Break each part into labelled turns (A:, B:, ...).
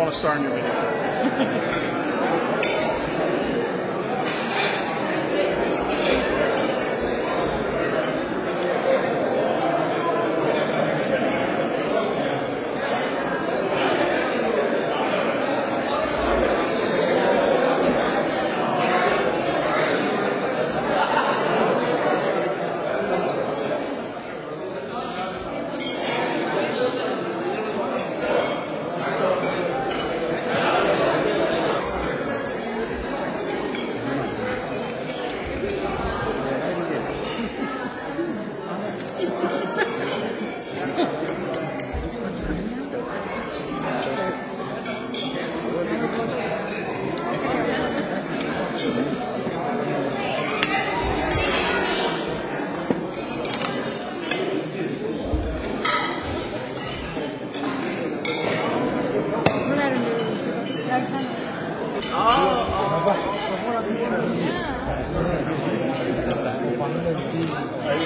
A: want to star in your video.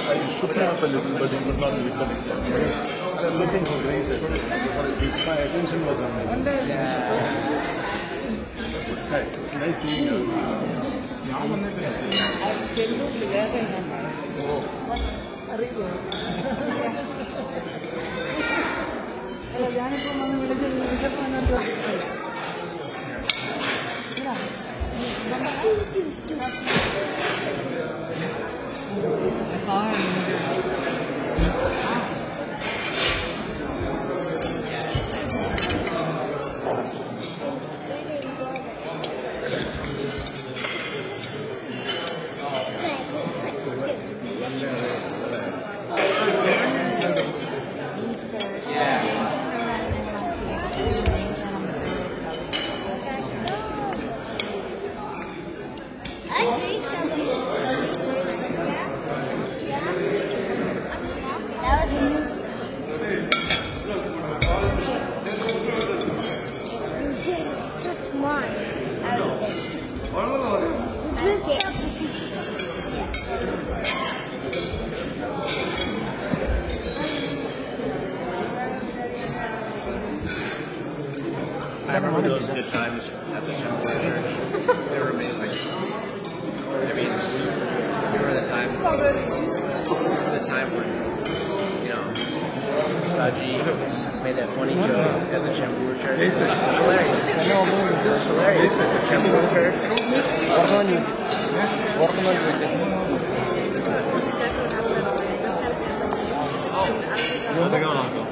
A: I shook up a little, but it could not be connected. I'm looking for Grace. My attention was on it. Hi, nice seeing you.
B: I saw him.
C: I remember those good times at the temple. They were amazing. I mean, remember the time when, you know, Saji made that funny joke at the Chambur church. It was hilarious. It was hilarious at the Chambur church.
D: How's it going, Uncle?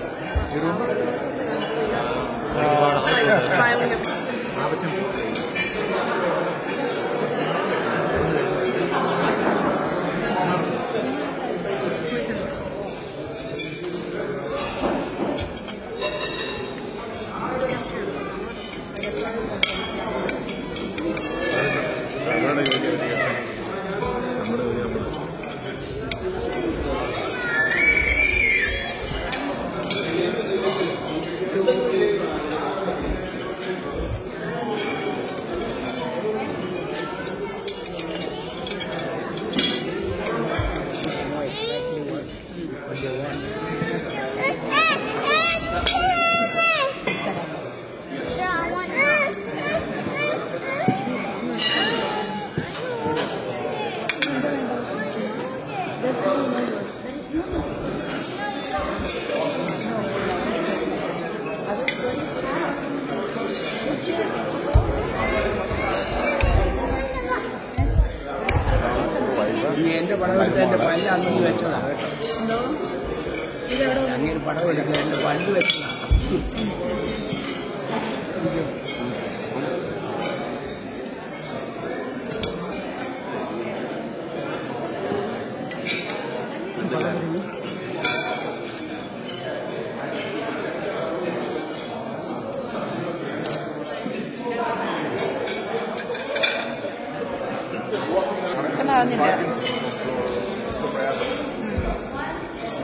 B: Smiling at
C: എന്റെ പടം എടുത്ത് എന്റെ പല്ല് അന്ന് വെച്ചതാണ് കേട്ടോ. അങ്ങനെ പടം എടുക്കുക എന്റെ പല്ല് വെച്ചതാണ്.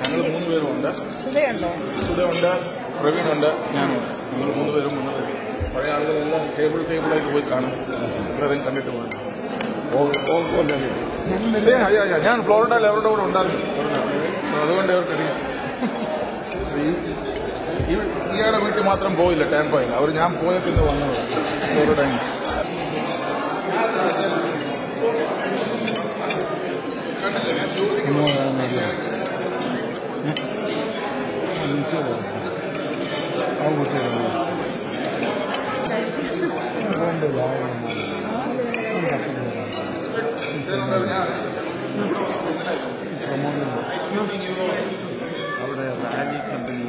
A: ഞങ്ങൾ 3 പേരുമുണ്ട്. സുധയുണ്ട്, പ്രവീണുണ്ട്, ഞാനുണ്ട്. ഞങ്ങൾ 3 പേരും മുന്നോട്ട് പഴയ ആളുകളെല്ലാം ടേബിളായിട്ട് പോയി കാണും. എല്ലാവരെയും കണ്ടിട്ട് പോകാൻ ഞാൻ ഫ്ലോറിഡയിൽ അവരുടെ കൂടെ ഉണ്ടായിരുന്നു. അതുകൊണ്ട് അവർക്കറിയാം. സംഖ്യയുടെ വീട്ടിൽ മാത്രം പോയില്ല ടാമ്പോയിൽ. അവർ ഞാൻ പോയ പിന്നെ വന്നത് അവരുടെ
E: അവിടെ rally company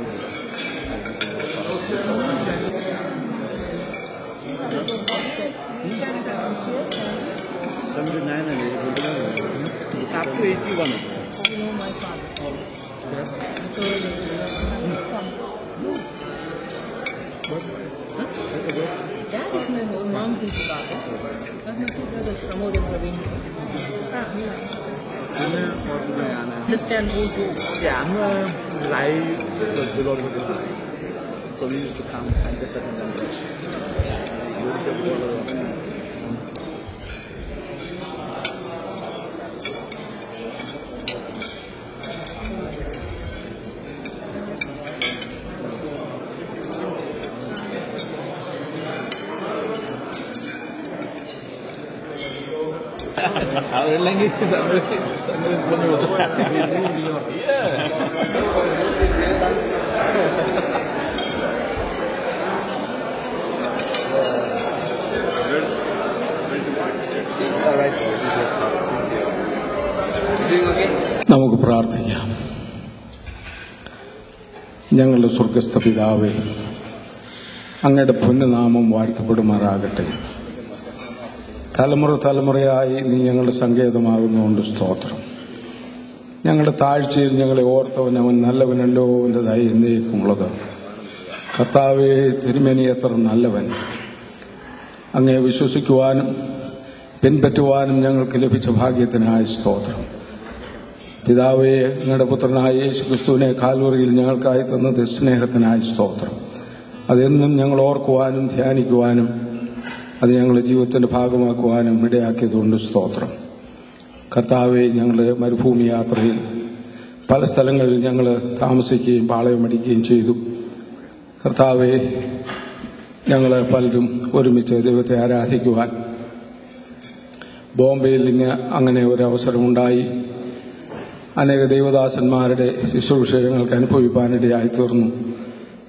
E: up to 81.
B: You know my father. Dad is my whole mom's is father. But my two brothers, Pramod and Praveen. Understand who's who.
E: Yeah, I'm live below the line. So we used to come and just attend them.
D: അതല്ലെങ്കിൽ
F: നമുക്ക് പ്രാർത്ഥിക്കാം. ഞങ്ങളുടെ സ്വർഗസ്ഥ പിതാവേ, അങ്ങയുടെ പുണ്യനാമം വാഴ്ത്തപ്പെടുമാറാകട്ടെ. തലമുറ തലമുറയായി നീ ഞങ്ങളുടെ സങ്കേതമാകുന്നുകൊണ്ട് സ്തോത്രം. ഞങ്ങളുടെ താഴ്ചയിൽ ഞങ്ങളെ ഓർത്തവൻ അവൻ നല്ലവനല്ലോ, അവൻ്റെ ദയ എന്നേക്കുമുള്ളത്. കർത്താവേ, തിരുമേനി എത്ര നല്ലവൻ. അങ്ങയെ വിശ്വസിക്കുവാനും പിൻപറ്റുവാനും ഞങ്ങൾക്ക് ലഭിച്ച ഭാഗ്യത്തിനായി സ്തോത്രം. പിതാവേ, അങ്ങയുടെ പുത്രനായ യേശു ക്രിസ്തുവിനെ കാൽവറിയിൽ ഞങ്ങൾക്കായി തന്നത് സ്നേഹത്തിനായി സ്തോത്രം. അതെന്നും ഞങ്ങൾ ഓർക്കുവാനും ധ്യാനിക്കുവാനും അത് ഞങ്ങളുടെ ജീവിതത്തിന്റെ ഭാഗമാക്കുവാനും ഇടയാക്കിയതുകൊണ്ട് സ്തോത്രം. കർത്താവെ, ഞങ്ങളുടെ മരുഭൂമി യാത്രയിൽ പല സ്ഥലങ്ങളിൽ ഞങ്ങൾ താമസിക്കുകയും പാളയമടിക്കുകയും ചെയ്തു. കർത്താവെ, ഞങ്ങൾ പലരും ഒരുമിച്ച് ദൈവത്തെ ആരാധിക്കുവാൻ ബോംബെയിൽ അങ്ങനെ ഒരു അവസരമുണ്ടായി. അനേക ദൈവദാസന്മാരുടെ ശുശ്രൂഷ ഞങ്ങൾക്ക് അനുഭവിപ്പാനിടയായി തീർന്നു.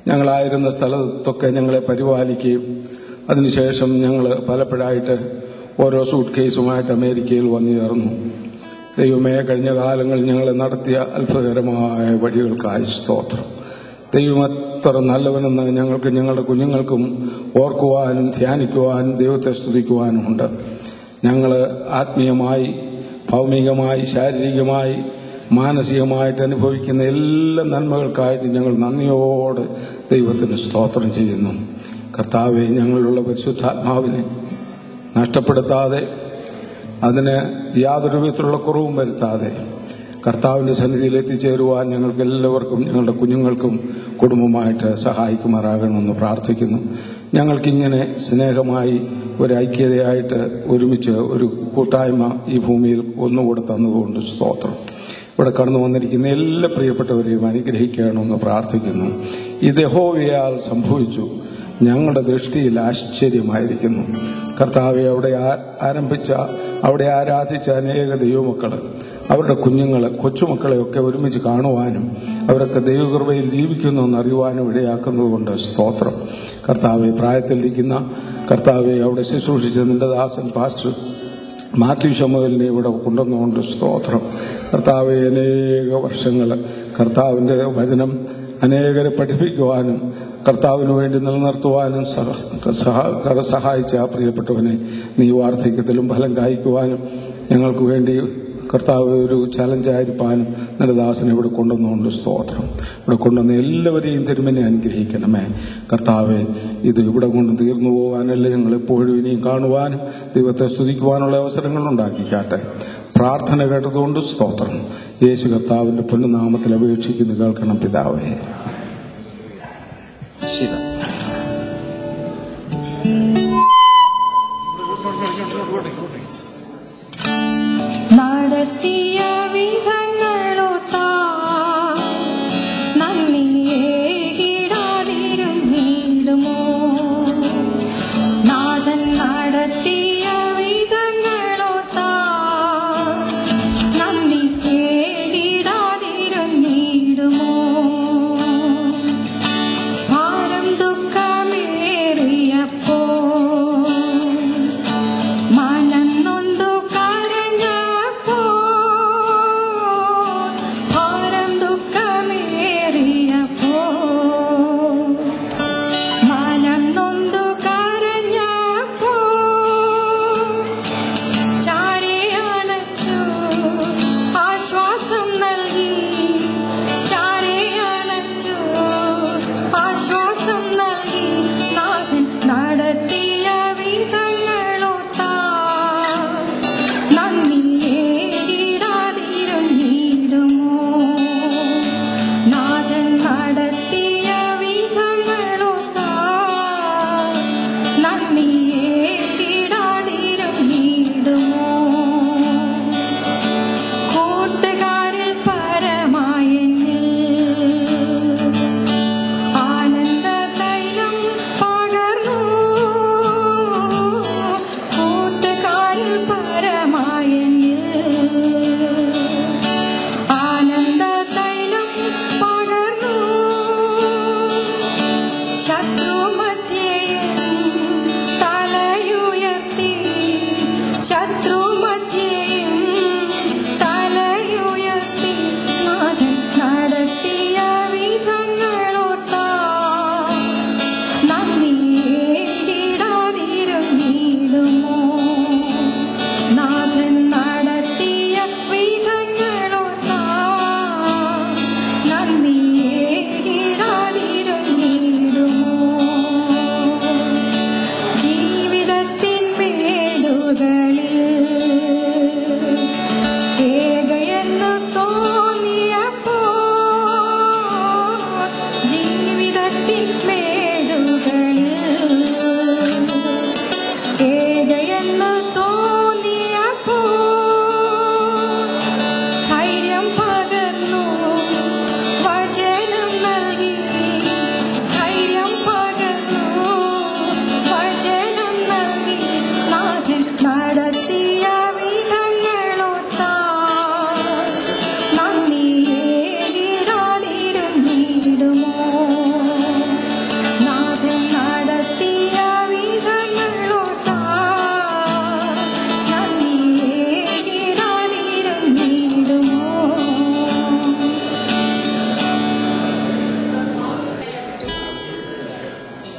F: ഞങ്ങളായിരുന്ന സ്ഥലത്തൊക്കെ ഞങ്ങളെ പരിപാലിക്കുകയും അതിനുശേഷം ഞങ്ങൾ പലപ്പോഴായിട്ട് ഓരോ സൂട്ട് കേസുമായിട്ട് അമേരിക്കയിൽ വന്നു ചേർന്നു. ദൈവമേ, കഴിഞ്ഞ കാലങ്ങളിൽ ഞങ്ങളെ നടത്തിയ അത്ഭുതകരമായ വഴികൾക്കായി സ്തോത്രം. ദൈവം എത്ര നല്ലവനെന്ന് ഞങ്ങൾക്ക് ഞങ്ങളുടെ കുഞ്ഞുങ്ങൾക്കും ഓർക്കുവാനും ധ്യാനിക്കുവാനും ദൈവത്തെ സ്തുതിക്കുവാനുമുണ്ട്. ഞങ്ങൾ ആത്മീയമായി, ഭൗമികമായി, ശാരീരികമായി, മാനസികമായിട്ട് അനുഭവിക്കുന്ന എല്ലാ നന്മകൾക്കായിട്ട് ഞങ്ങൾ നന്ദിയോടെ ദൈവത്തിന് സ്തോത്രം ചെയ്യുന്നു. കർത്താവെ, ഞങ്ങളിലുള്ള പരിശുദ്ധാത്മാവിനെ നഷ്ടപ്പെടുത്താതെ, അതിന് യാതൊരു വിധത്തിലുള്ള കുറവും വരുത്താതെ കർത്താവിന്റെ സന്നിധിയിൽ എത്തിച്ചേരുവാൻ ഞങ്ങൾക്ക് എല്ലാവർക്കും ഞങ്ങളുടെ കുഞ്ഞുങ്ങൾക്കും കുടുംബമായിട്ട് സഹായിക്കുമാറാകണമെന്ന് പ്രാർത്ഥിക്കുന്നു. ഞങ്ങൾക്കിങ്ങനെ സ്നേഹമായി ഒരു ഐക്യതയായിട്ട് ഒരുമിച്ച് ഒരു കൂട്ടായ്മ ഈ ഭൂമിയിൽ ഒന്നുകൂടെ തന്നതുകൊണ്ട് സ്തോത്രം. ഇവിടെ കടന്നു വന്നിരിക്കുന്ന എല്ലാ പ്രിയപ്പെട്ടവരെയും അനുഗ്രഹിക്കണമെന്ന് പ്രാർത്ഥിക്കുന്നു. ഇത് യഹോവയാൽ സംഭവിച്ചു, ഞങ്ങളുടെ ദൃഷ്ടിയിൽ ആശ്ചര്യമായിരിക്കുന്നു. കർത്താവെ, അവിടെ ആരാധിച്ച അനേക ദൈവമക്കള്, അവരുടെ കുഞ്ഞുങ്ങള്, കൊച്ചുമക്കളെയൊക്കെ ഒരുമിച്ച് കാണുവാനും അവരൊക്കെ ദൈവകൃപയിൽ ജീവിക്കുന്നു അറിയുവാനും ഇടയാക്കുന്നതുകൊണ്ട് സ്തോത്രം. കർത്താവെ, പ്രായത്തിലിരിക്കുന്ന കർത്താവെ, അവിടെ ശുശ്രൂഷിച്ച നിന്റെ ദാസൻ പാസ്റ്റർ മാത്യു ശമുവേലിനെ ഇവിടെ കൊണ്ടുവന്നുകൊണ്ട് സ്തോത്രം. കർത്താവെ, അനേക വർഷങ്ങൾ കർത്താവിന്റെ വചനം അനേകരെ പഠിപ്പിക്കുവാനും കർത്താവിന് വേണ്ടി നിലനിർത്തുവാനും സഹായിച്ച പ്രിയപ്പെട്ടവനെ നീ വാർദ്ധക്യത്തിലും ഫലം കായ്ക്കുവാനും ഞങ്ങൾക്ക് വേണ്ടി കർത്താവ് ഒരു ചലഞ്ചായിരിക്കാനും നിന്റെ ദാസനെ ഇവിടെ കൊണ്ടുവന്നുകൊണ്ട് സ്തോത്രം. ഇവിടെ കൊണ്ടുവന്ന എല്ലാവരെയും തിരുമനെ അനുഗ്രഹിക്കണമേ. കർത്താവെ, ഇത് ഇവിടെ കൊണ്ട് തീർന്നു പോകാനല്ല, ഞങ്ങൾ എപ്പോഴും ഇനിയും കാണുവാനും ദൈവത്തെ സ്തുതിക്കുവാനുള്ള അവസരങ്ങൾ ഉണ്ടാക്കിക്കാട്ടെ. പ്രാർത്ഥന കേട്ടതുകൊണ്ട് സ്തോത്രം. യേശു കർത്താവിന്റെ പൊന്നുനാമത്തിൽ അപേക്ഷിക്കുന്നു, കേൾക്കണം പിതാവേ.
G: നടത്തിയ വിധങ്ങളോർത്താ നന്ദിയേകിടാതിരുന്നിടും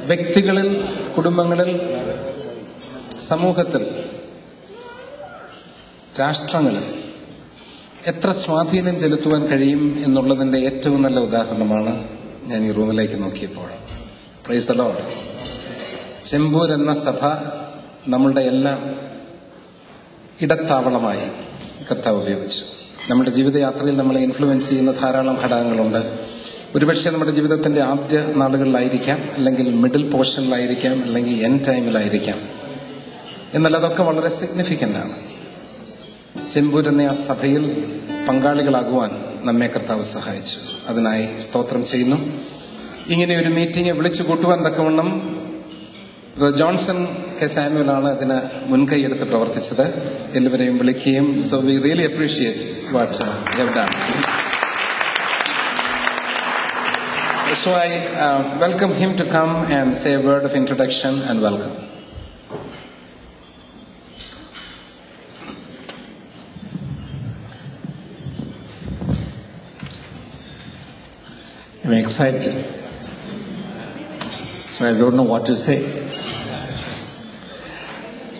G: വ്യക്തികളിൽ, കുടുംബങ്ങളിൽ, സമൂഹത്തിൽ, രാഷ്ട്രങ്ങളിൽ എത്ര സ്വാധീനം ചെലുത്തുവാൻ കഴിയും എന്നുള്ളതിന്റെ ഏറ്റവും നല്ല ഉദാഹരണമാണ് ഞാൻ ഈ റൂമിലേക്ക് നോക്കിയപ്പോൾ. Praise the Lord. ചെമ്പൂർ എന്ന സഭ നമ്മളുടെ എല്ലാം ഇടത്താവളമായി കർത്താവ് ഉപയോഗിച്ചു. നമ്മുടെ ജീവിതയാത്രയിൽ നമ്മളെ ഇൻഫ്ലുവൻസ് ചെയ്യുന്ന ധാരാളം ഘടകങ്ങളുണ്ട്. ഒരുപക്ഷെ നമ്മുടെ ജീവിതത്തിന്റെ ആദ്യ നാളുകളിലായിരിക്കാം, അല്ലെങ്കിൽ മിഡിൽ പോർഷനിലായിരിക്കാം, അല്ലെങ്കിൽ എൻഡ് ടൈമിലായിരിക്കാം. എന്നാൽ അതൊക്കെ വളരെ സിഗ്നിഫിക്കന്റ് ആണ്. ചെമ്പൂർ എന്ന ആ സഭയിൽ പങ്കാളികളാകുവാൻ നമ്മെ കർത്താവ് സഹായിച്ചു. അതിനായി സ്തോത്രം ചെയ്യുന്നു. ഇങ്ങനെ ഒരു മീറ്റിംഗ് വിളിച്ചു കൂട്ടുവാൻ തക്കവണ്ണം ജോൺസൺ കെ സാമുവലാണ് ഇതിന് മുൻകൈയെടുത്ത് പ്രവർത്തിച്ചത്. എല്ലാവരെയും വിളിക്കുകയും so we really appreciate what you have done. So I welcome him to come and say a word of introduction and welcome.
H: I'm excited, so I don't know what to say.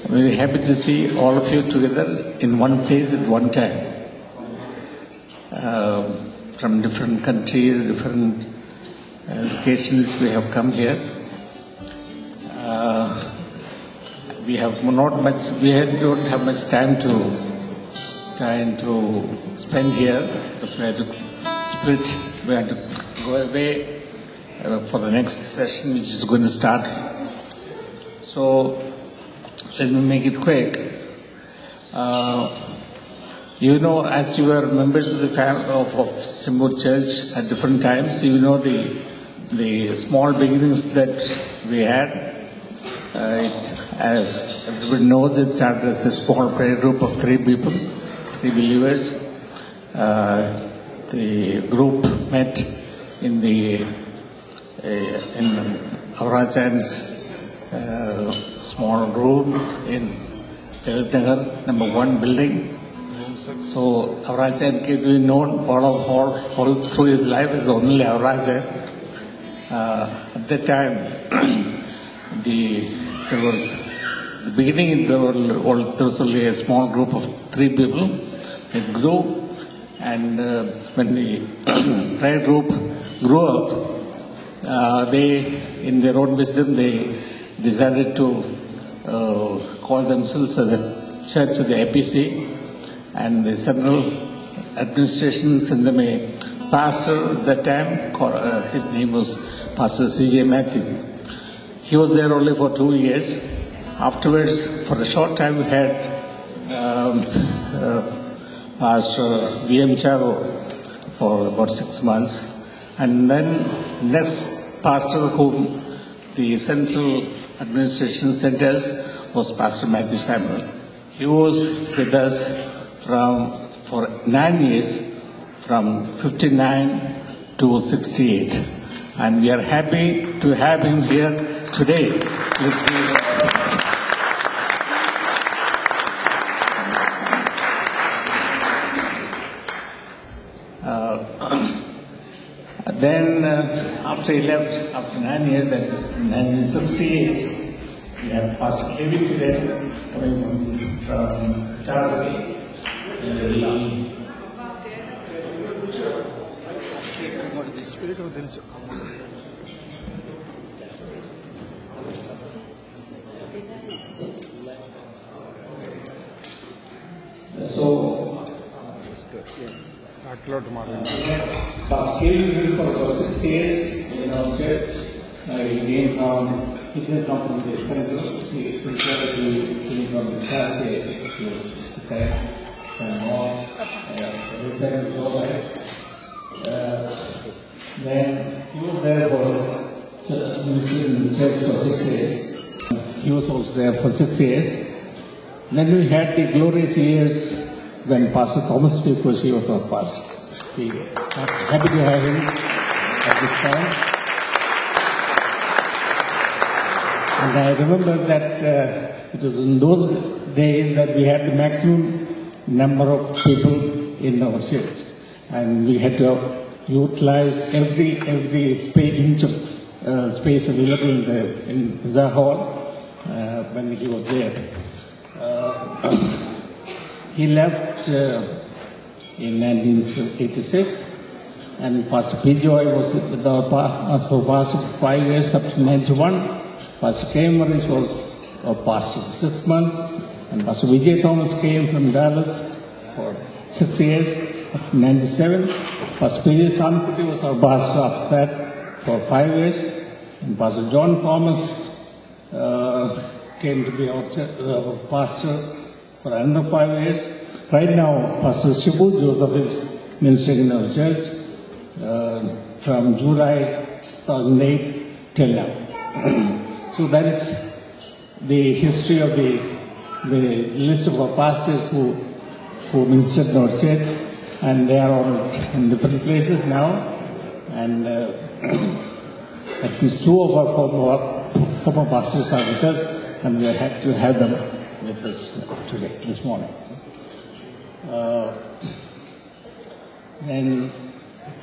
H: I'm very happy to see all of you together in one place at one time, from different countries, different locations. We have come here. We don't have much time to spend here, because we had to split. We had to go away for the next session, which is going to start. So let me make it quick. You know, as you were members of the family of Chembur Church at different times, you know the small beginnings that we had. As everybody knows, it started as a small prayer group of 3 people, 3 believers. The group met in Avrachan's small room in Nagar, number 1 building. So Avrachan came to be known all through his life as only Avrachan. At that time, there was only a small group of 3 people. It grew, and when the prayer group grew up, they, in their own wisdom, they decided to call themselves as the Church of the APC, and the central administration sent them a pastor at that time. His name was Pastor C.J. Matthew. He was there only for 2 years. Afterwards, for a short time, we had Pastor V.M. Chavo for about 6 months. And then next pastor whom the central administration sent us was Pastor Matthew Samuel. He was with us for 9 years, from 59 to 68. And we are happy to have him here today. Let's give it. Then after he left, after 9 years, that is 1968, we have Pastor Kevin today coming from Tarsi. So, Pastor Kevin for about 6 years in our church. He came from the central. He is came from the Tarsi. He was prepared and more. Then he was there for ministry in the church for 6 years. He was also there for 6 years. Then we had the glorious years when Pastor Thomas P. was our pastor. We are happy to have him at this time. And I remember that it was in those days that we had the maximum number of people in our church. And we had to utilize every inch of space available in Zah Hall when he was there. He left in 1986, and Pastor P. Joy was with our pastor for 5 years up to 91. Pastor K. Morris was our pastor for 6 months, and Pastor Vijay Thomas came from Dallas for 6 years up to 97. Pastor P. J. Sankuti was our pastor after that for 5 years, and Pastor John Thomas came to be our pastor for another 5 years. Right now, Pastor Shibu Joseph is ministering in our church from July 2008 till now. So that is the history of the list of our pastors who ministered in our church, and they are all in different places now. And at least 2 of our former pastors are with us, and we are happy to have them with us today, this morning. And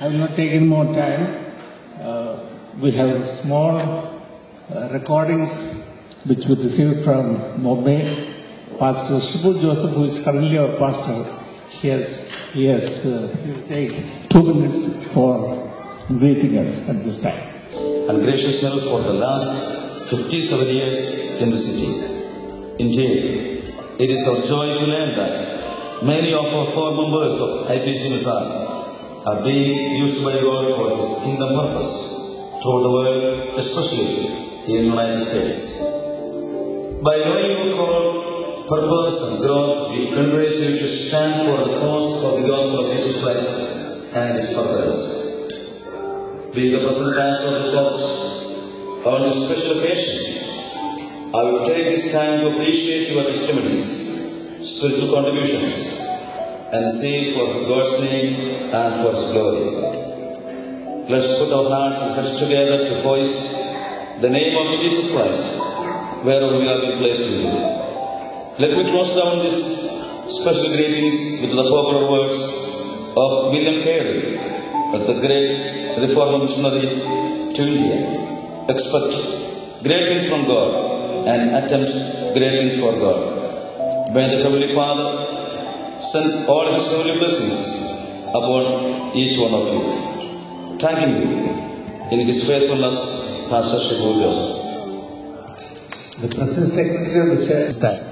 H: I will not take any more time. We have small recordings which we received from Bombay. Pastor Shibu Joseph, who is currently our pastor, he will take 2 minutes for greeting us at this time.
I: And gracious Lord, for the last 57 years in the city. Indeed, it is our joy to learn that many of our former members of IPC Mizar are being used by God for His kingdom purpose throughout the world, especially in the United States. By knowing your call, purpose and growth, we encourage you to stand for the cause of the gospel of Jesus Christ and His purpose. Being the present pastor of the church, on this special occasion, I will take this time to appreciate your testimonies, spiritual contributions, and seek for God's name and for His glory. Let's put our hearts and heads together to hoist the name of Jesus Christ wherever we have been placed in you. Let me close down this special greetings with the popular words of William Carey, the great reformer missionary to India. Expect great things from God and attempt great things for God. May the Heavenly Father send all His holy blessings upon each one of you. Thanking you in His faithfulness, Pastor Shibu Joseph.
H: The President Secretary of the Church time.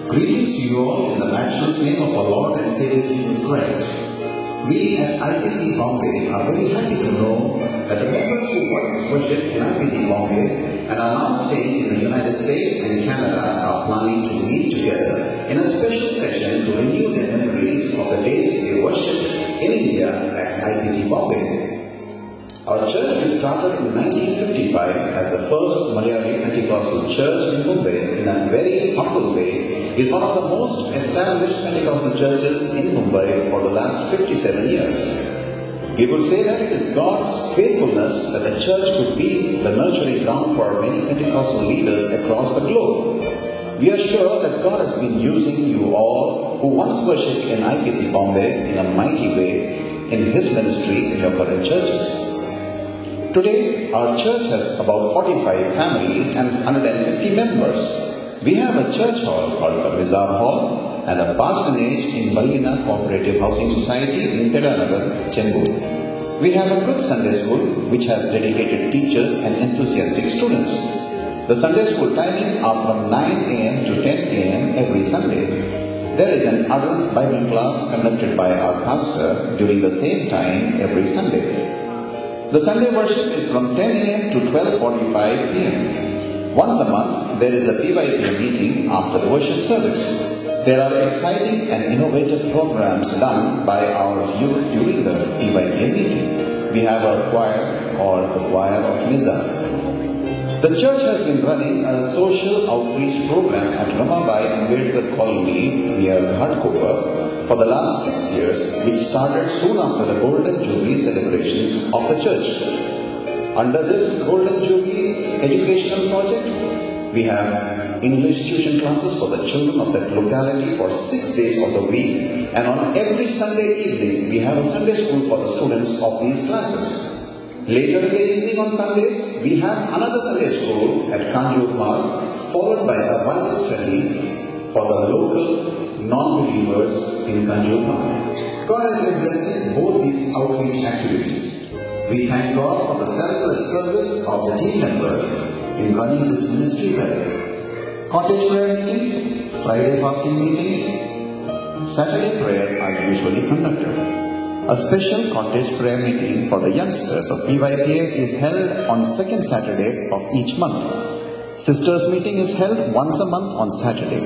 J: Greetings to you all in the matchless name of our Lord and Savior Jesus Christ. We at IPC Bombay are very happy to know that the members who once worshipped in IPC Bombay and are now staying in the United States and Canada are planning to meet together in a special session to renew their memories of the days they worshipped in India at IPC Bombay. Our church was started in 1955 as the first Malayali Pentecostal church in Mumbai in a very humble way, is one of the most established Pentecostal churches in Mumbai for the last 57 years. We would say that it is God's faithfulness that the church could be the nurturing ground for many Pentecostal leaders across the globe. We are sure that God has been using you all who once worshipped in IPC Bombay in a mighty way in His ministry in your current churches. Today, our church has about 45 families and 150 members. We have a church hall called the Mizar Hall and a parsonage in Balina Cooperative Housing Society in Pedanagar, Chembur. We have a good Sunday school which has dedicated teachers and enthusiastic students. The Sunday school timings are from 9 a.m. to 10 a.m. every Sunday. There is an adult Bible class conducted by our pastor during the same time every Sunday. The Sunday worship is from 10 a.m. to 12:45 p.m. Once a month, there is a PYP meeting after the worship service. There are exciting and innovative programs done by our youth during the PYP meeting. We have a choir called the Choir of Nizar. The church has been running a social outreach program at Ramabai Ambedkar Colony near Ghatkopar for the last 6 years, which started soon after the Golden Jubilee celebrations of the church. Under this Golden Jubilee educational project, We have English tuition classes for the children of that locality for 6 days of the week. And on every Sunday evening, we have a Sunday school for the students of these classes. Later in the evening on Sundays, we have another Sunday school at Kanjur Park, followed by a Bible study for the local non-believers in Kanjur Park. God has been blessing both these outreach activities. We thank God for the selfless service of the team members in running this ministry well. Cottage prayer meetings, Friday fasting meetings, Saturday prayer are usually conducted. A special cottage prayer meeting for the youngsters of PYPA is held on second Saturday of each month. Sisters meeting is held once a month on Saturday.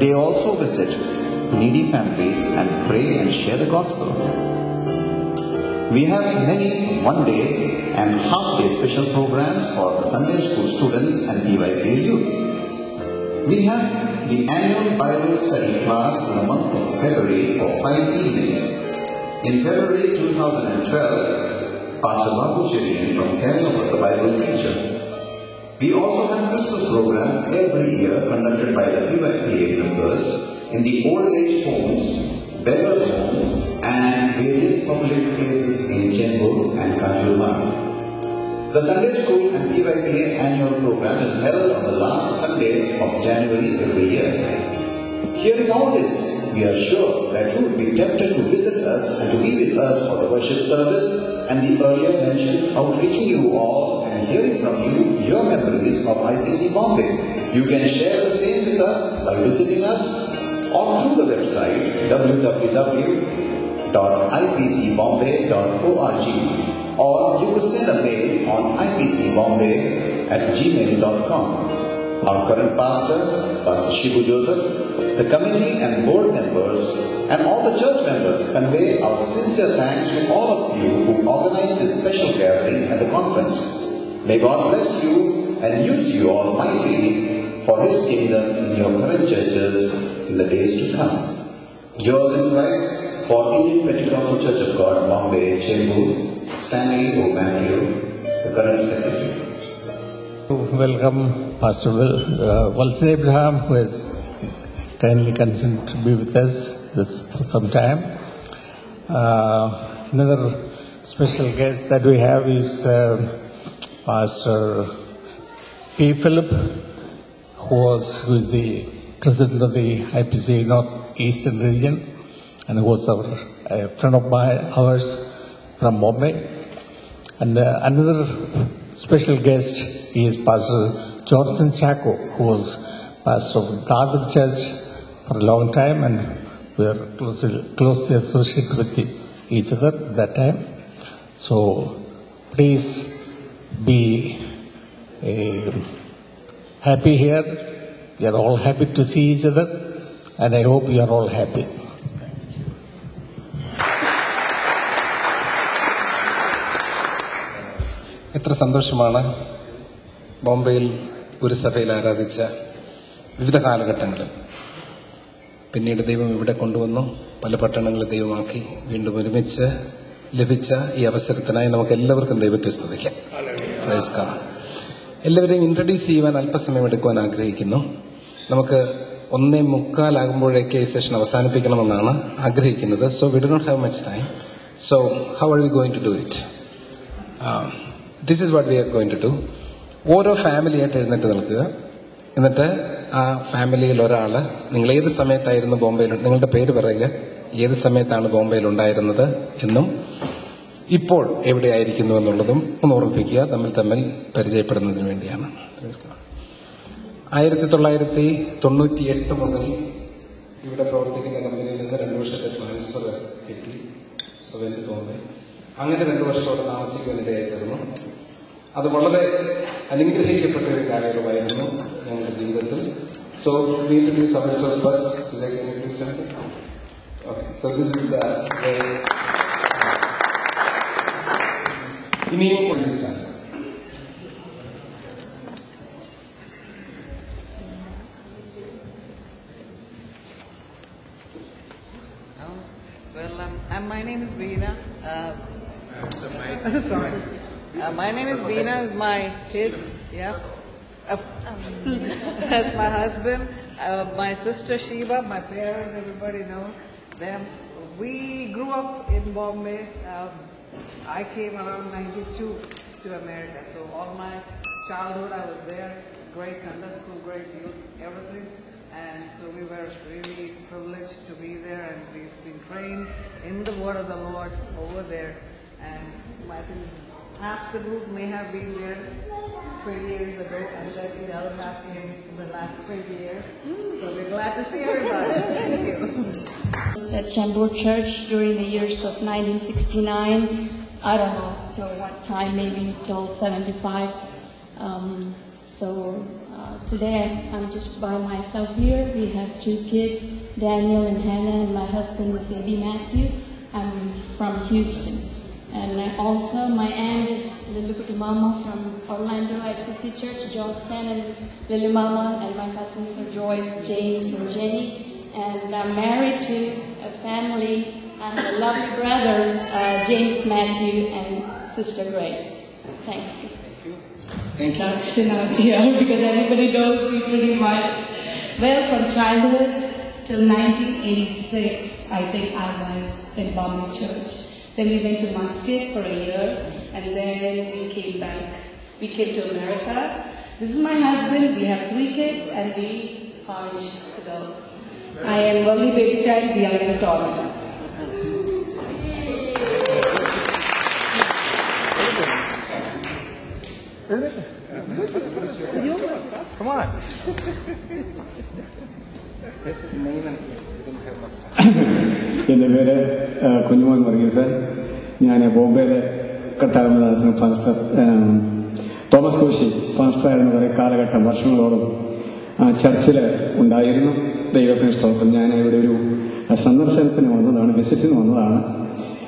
J: They also visit needy families and pray and share the gospel. We have many one-day and half-day special programs for the Sunday school students and PYPA youth. We have the annual Bible study class in the month of February for 5 evenings. In February 2012, Pastor Babu Cherian from Kerala was the Bible teacher. We also have Christmas program every year conducted by the PYPA members in the old age homes, beggars homes, and various public places in Chembur and Kanjurmarg. The Sunday School and PYPA annual program is held on the last Sunday of January every year. Hearing all this, we are sure that you would be tempted to visit us and to be with us for the worship service and the earlier mentioned outreaching you all and hearing from you your memories of IPC Bombay. You can share the same with us by visiting us or through the website www.ipcbombay.org, or you could send a mail on ipcbombay@gmail.com. Our current pastor, Pastor Shibu Joseph, the committee and board members, and all the church members convey our sincere thanks to all of you who organized this special gathering at the conference. May God bless you and use you all mightily for His kingdom in your current churches in the days to come. Yours in Christ, for Indian Pentecostal Church of God, Bombay, Chembur, Stanley O. Matthew, the current secretary.
H: Welcome Pastor Walter Abraham, who has kindly consented to be with us for some time. Another special guest that we have is Pastor P. Philip, who is the president of the IPC North Eastern region, and who was a friend of ours from Bombay. And another special guest is Pastor Jonathan Chaco, who was pastor of Dadar Church for a long time, and we are closely associated with each other at that time. So please be happy here. We are all happy to see each other, and I hope you are all happy.
G: എത്ര സന്തോഷമാണ് ബോംബെയിൽ ഒരു സഭയിൽ ആരാധിച്ച വിവിധ കാലഘട്ടങ്ങളിൽ. പിന്നീട് ദൈവം ഇവിടെ കൊണ്ടുവന്നു, പല പട്ടണങ്ങളിൽ ദൈവമാക്കി, വീണ്ടും ഒരുമിച്ച് ലഭിച്ച ഈ അവസരത്തിനായി നമുക്ക് എല്ലാവർക്കും ദൈവത്തെ സ്തുതിക്കാം. Praise God. എല്ലാവരെയും ഇൻട്രൊഡ്യൂസ് ചെയ്യുവാൻ അല്പസമയം എടുക്കുവാൻ ആഗ്രഹിക്കുന്നു. നമുക്ക് 1:45 ഈ സെഷൻ അവസാനിപ്പിക്കണമെന്നാണ് ആഗ്രഹിക്കുന്നത്. So we do not have much time. So how are we going to do it? This is what we are going to do. ഓരോ ഫാമിലിയായിട്ട് എഴുന്നേറ്റ് നിൽക്കുക. എന്നിട്ട് ആ ഫാമിലിയിൽ ഒരാൾ, നിങ്ങൾ ഏത് സമയത്തായിരുന്നു ബോംബെയിൽ, നിങ്ങളുടെ പേര് പറയുക, ഏത് സമയത്താണ് ബോംബെയിൽ ഉണ്ടായിരുന്നത് എന്നും ഇപ്പോൾ എവിടെയായിരിക്കുന്നു എന്നുള്ളതും ഒന്ന് ഓർമ്മിപ്പിക്കുക. തമ്മിൽ പരിചയപ്പെടുന്നതിന് വേണ്ടിയാണ്. 1998 മുതൽ ഇവിടെ പ്രവർത്തിക്കുന്ന കമ്പനിയിൽ നിന്ന് 2 വർഷത്തെ ട്രാൻസ്ഫർ കിട്ടി ബോംബെ. അങ്ങനെ 2 വർഷം അവിടെ താമസിക്കുന്നതിനിടയായിരുന്നു. അത് വളരെ അനുഗ്രഹിക്കപ്പെട്ട ഒരു കാര്യമായിരുന്നു ഞങ്ങളുടെ ജീവിതത്തിൽ. So we introduce ourselves first. Okay, so this is ഇനിയും introduce.
K: My name is Veena. Sorry. My name is Veena. My kids, yeah. As my husband, my sister Shiva, my parents, everybody know them. We grew up in Bombay. I came around 92 to America, so all my childhood I was there. Great Sunday school, great youth, everything. And so we were really privileged to be there, and we've been trained in the word of the Lord over there. And I think half the group may have been there 20 years ago, and then the other half came in the last 20 years. So we're glad to see everybody. Thank you.
L: At Chembur Church during the years of 1969, I don't know till what time, maybe till 75. Today I'm just by myself here. We have 2 kids, Daniel and Hannah, and my husband is Debbie Matthew. I'm from Houston. And also my aunt is Lily Mama from Orlando IPC Church, Georgetown, and Lily Mama, and my cousins are Joyce, James, and Jenny. And I'm married to a family. I have a lovely brother, James Matthew, and Sister Grace. Thank you. Introduction out here because everybody knows me pretty much. Well, from childhood till 1986, I think I was in Bombay Church. Then we went to Muscat for a year, and then we came back. We came to America. This is my husband. We have 3 kids, and we punch to go. I am only baby child's youngest daughter.
A: Come on.
M: എൻ്റെ പേര് കുഞ്ഞുമോൻ വർഗീസ്. ഞാൻ ബോംബെയിലെ കർത്താവിന്റെ pastor Thomas Koshy പാസ്റ്ററായിരുന്ന കുറേ കാലഘട്ടം വർഷങ്ങളോളം ചർച്ചിൽ ഉണ്ടായിരുന്നു. ദൈവത്തിന് സ്തോത്രം. ഞാൻ ഇവിടെ ഒരു സന്ദർശനത്തിന് വന്നതാണ്, വിസിറ്റിന് വന്നതാണ്.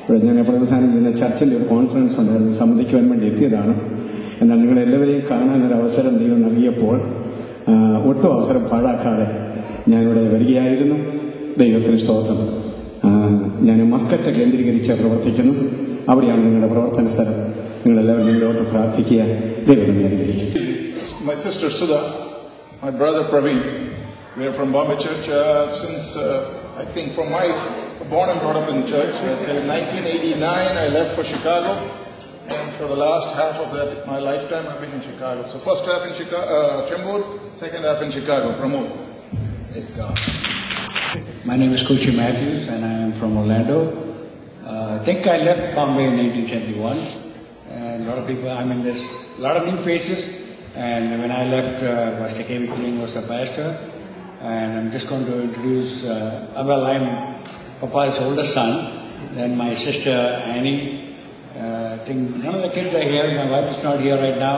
M: ഇവിടെ ഞാൻ പ്രതിനിധാനം ചെയ്യുന്ന ചർച്ചിൻ്റെ ഒരു കോൺഫറൻസ് ഉണ്ടായിരുന്നു, സംബന്ധിക്കുവാൻ വേണ്ടി എത്തിയതാണ്. എന്നാൽ നിങ്ങളെല്ലാവരെയും കാണാനൊരു അവസരം ദൈവം നൽകിയപ്പോൾ ഒട്ടും അവസരം പാഴാക്കാതെ ഞാനിവിടെ വരികയായിരുന്നു. ദൈവത്തിന് സ്തോത്രം. ഞാൻ മസ്കറ്റ് കേന്ദ്രീകരിച്ച് പ്രവർത്തിക്കുന്നു. അവിടെയാണ് നിങ്ങളുടെ പ്രവർത്തന സ്ഥലം. നിങ്ങളെല്ലാവരും നിങ്ങളോട് പ്രാർത്ഥിക്കുക. ദൈവം അനുഗ്രഹിക്കും.
A: My sister Sudha, my brother Praveen, we are from Bombay Church since I think from my born and brought up in church till 1989. I left for Chicago, and for the last half of my lifetime I've been in Chicago. So first half in Chembur, second half in Chicago. Pramod. Praise God.
N: My name is Koshi Matthews, and I am from Orlando. I think I left Bombay in 1971, and a lot of people, I mean, there's a lot of new faces, and when I left, Pastor K.V. Kuling was the pastor, and I'm just going to introduce, well, I'm Papa's oldest son, then my sister Annie. I think none of the kids are here. My wife is not here right now.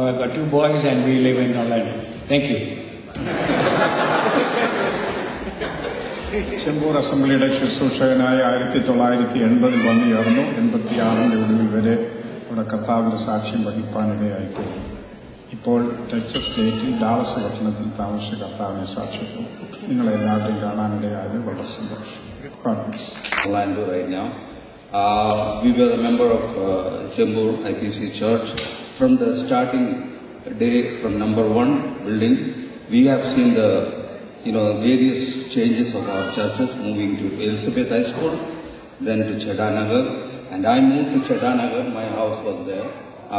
N: I've got 2 boys, and we live in Orlando. Thank you.
O: Chembur അസംബ്ലിയുടെ ശുശ്രൂഷകനായ 1980 വന്നു ചേർന്നു. 86 ഒടുവിൽ വരെ ഇവിടെ കർത്താവിന്റെ സാക്ഷ്യം വഹിപ്പാനിടയായിത്തീർന്നു. ഇപ്പോൾ Texas സ്റ്റേറ്റിൽ Dallas പട്ടണത്തിൽ താമസിച്ച കർത്താവിനെ സാക്ഷ്യപ്പെട്ടു. നിങ്ങളെല്ലാവരെയും കാണാനിടയായത് വളരെ സന്തോഷം.
I: Orlando right now. We were a member of Chembur IPC Church from the starting day, from number 1 building. We have seen the various changes of our churches, moving to Elizabeth High School, then to Chedanagar, and I moved to Chedanagar. My house was there.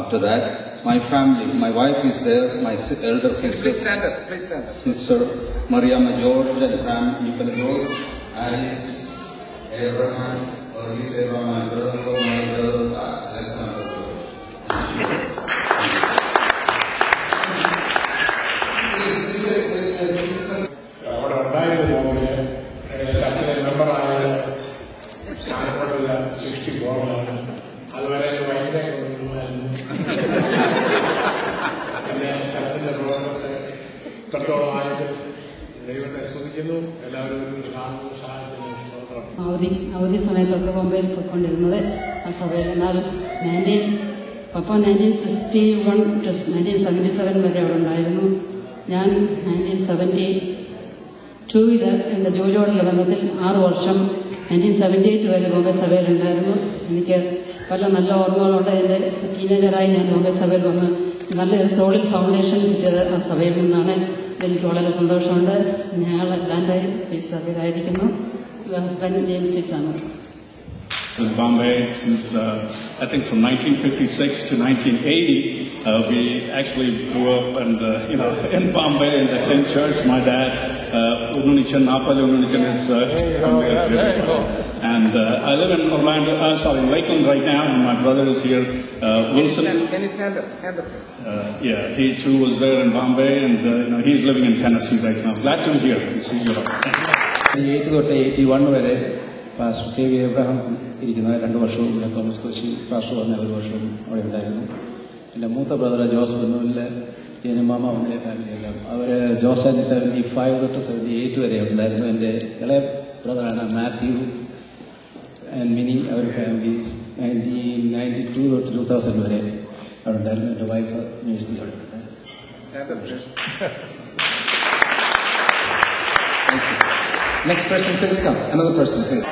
I: After that, my family, my wife is there, my elder sister.
G: Please stand up. Please stand up.
I: Sister Mariama George and family, George, Alice, Abraham, my brother, Alexander George.
P: അവിടെ ഉണ്ടായിരുന്ന പോലെ ചർച്ചിലെ മെമ്പറായ സ്ഥാനപ്പെടുക 64 അതുവരെ ഭയങ്കര കൊണ്ടുവരുമായിരുന്നു. പിന്നെ ചർച്ചിന്റെ പ്രവർത്തനത്തെ ഇത്രത്തോളമായിട്ട് ദൈവത്തെ സ്തുതിക്കുന്നു. എല്ലാവരും കാണുന്ന സഹായത്തിന് സ്തോത്രം.
Q: അവധി സമയത്തൊക്കെ ബോംബെയിൽ പോയിക്കൊണ്ടിരുന്നത് ആ സഭയിൽ. എന്നാൽ 1961 to 1977 വരെ അവിടെ ഉണ്ടായിരുന്നു. ഞാൻ 1972 എൻ്റെ ജോലിയോടുള്ള ബന്ധത്തിൽ 6 വർഷം 1978 വരെ ബോംബെ സഭയിലുണ്ടായിരുന്നു. എനിക്ക് പല നല്ല ഓർമ്മകളുണ്ട്. എൻ്റെ ടീനേജറായി ഞാൻ ബോംബെ സഭയിൽ വന്ന് നല്ലൊരു സോളിഡ് ഫൗണ്ടേഷൻ കിട്ടിയത് ആ സഭയിൽ നിന്നാണ്. എനിക്ക് വളരെ സന്തോഷമുണ്ട്. ഞങ്ങൾ അറ്റ്ലാന്റയിൽ ഈ സഭയിലായിരിക്കുന്നു. ഹസ്ബൻഡ് ജെയിംസ് ടിസാണ്.
R: In Bombay since I think from 1956 to 1980. We actually grew up and in Bombay in the same church. My dad, Ununichan Napali Ununichan, is from there. And I live in Orlando. In Lakeland right now, and my brother is here. Wilson.
C: Can you stand up? Stand up, please.
R: Yeah, he too was there in Bombay, and he's living in Tennessee right now. Glad to be here and see you.
S: 80 തൊട്ട് 81 വരെ pastor K V Abraham ഇരിക്കുന്ന 2 വർഷവും ഇവിടെ Thomas Koshy pastor വന്ന 1 വർഷവും അവിടെ ഉണ്ടായിരുന്നു. എൻ്റെ മൂത്ത ബ്രദർ ജോസഫ് എന്നൂരിലെ ജനമാമ വന്നിലെ ഫാമിലിയെല്ലാം അവർ ജോസ് ആൻഡ് 75 തൊട്ട് 78 വരെ ഉണ്ടായിരുന്നു. എൻ്റെ ഇളയ ബ്രദറാണ് മാത്യു ആൻഡ് മിനി, അവർ ഫാമിലീസ് 1992 തൊട്ട് 2000 വരെ അവിടെ ഉണ്ടായിരുന്നു. എൻ്റെ വൈഫ് നേഴ്സിംഗ് അവിടെ ഉണ്ടായിരുന്നു.
G: Next person, please come. Another person, please.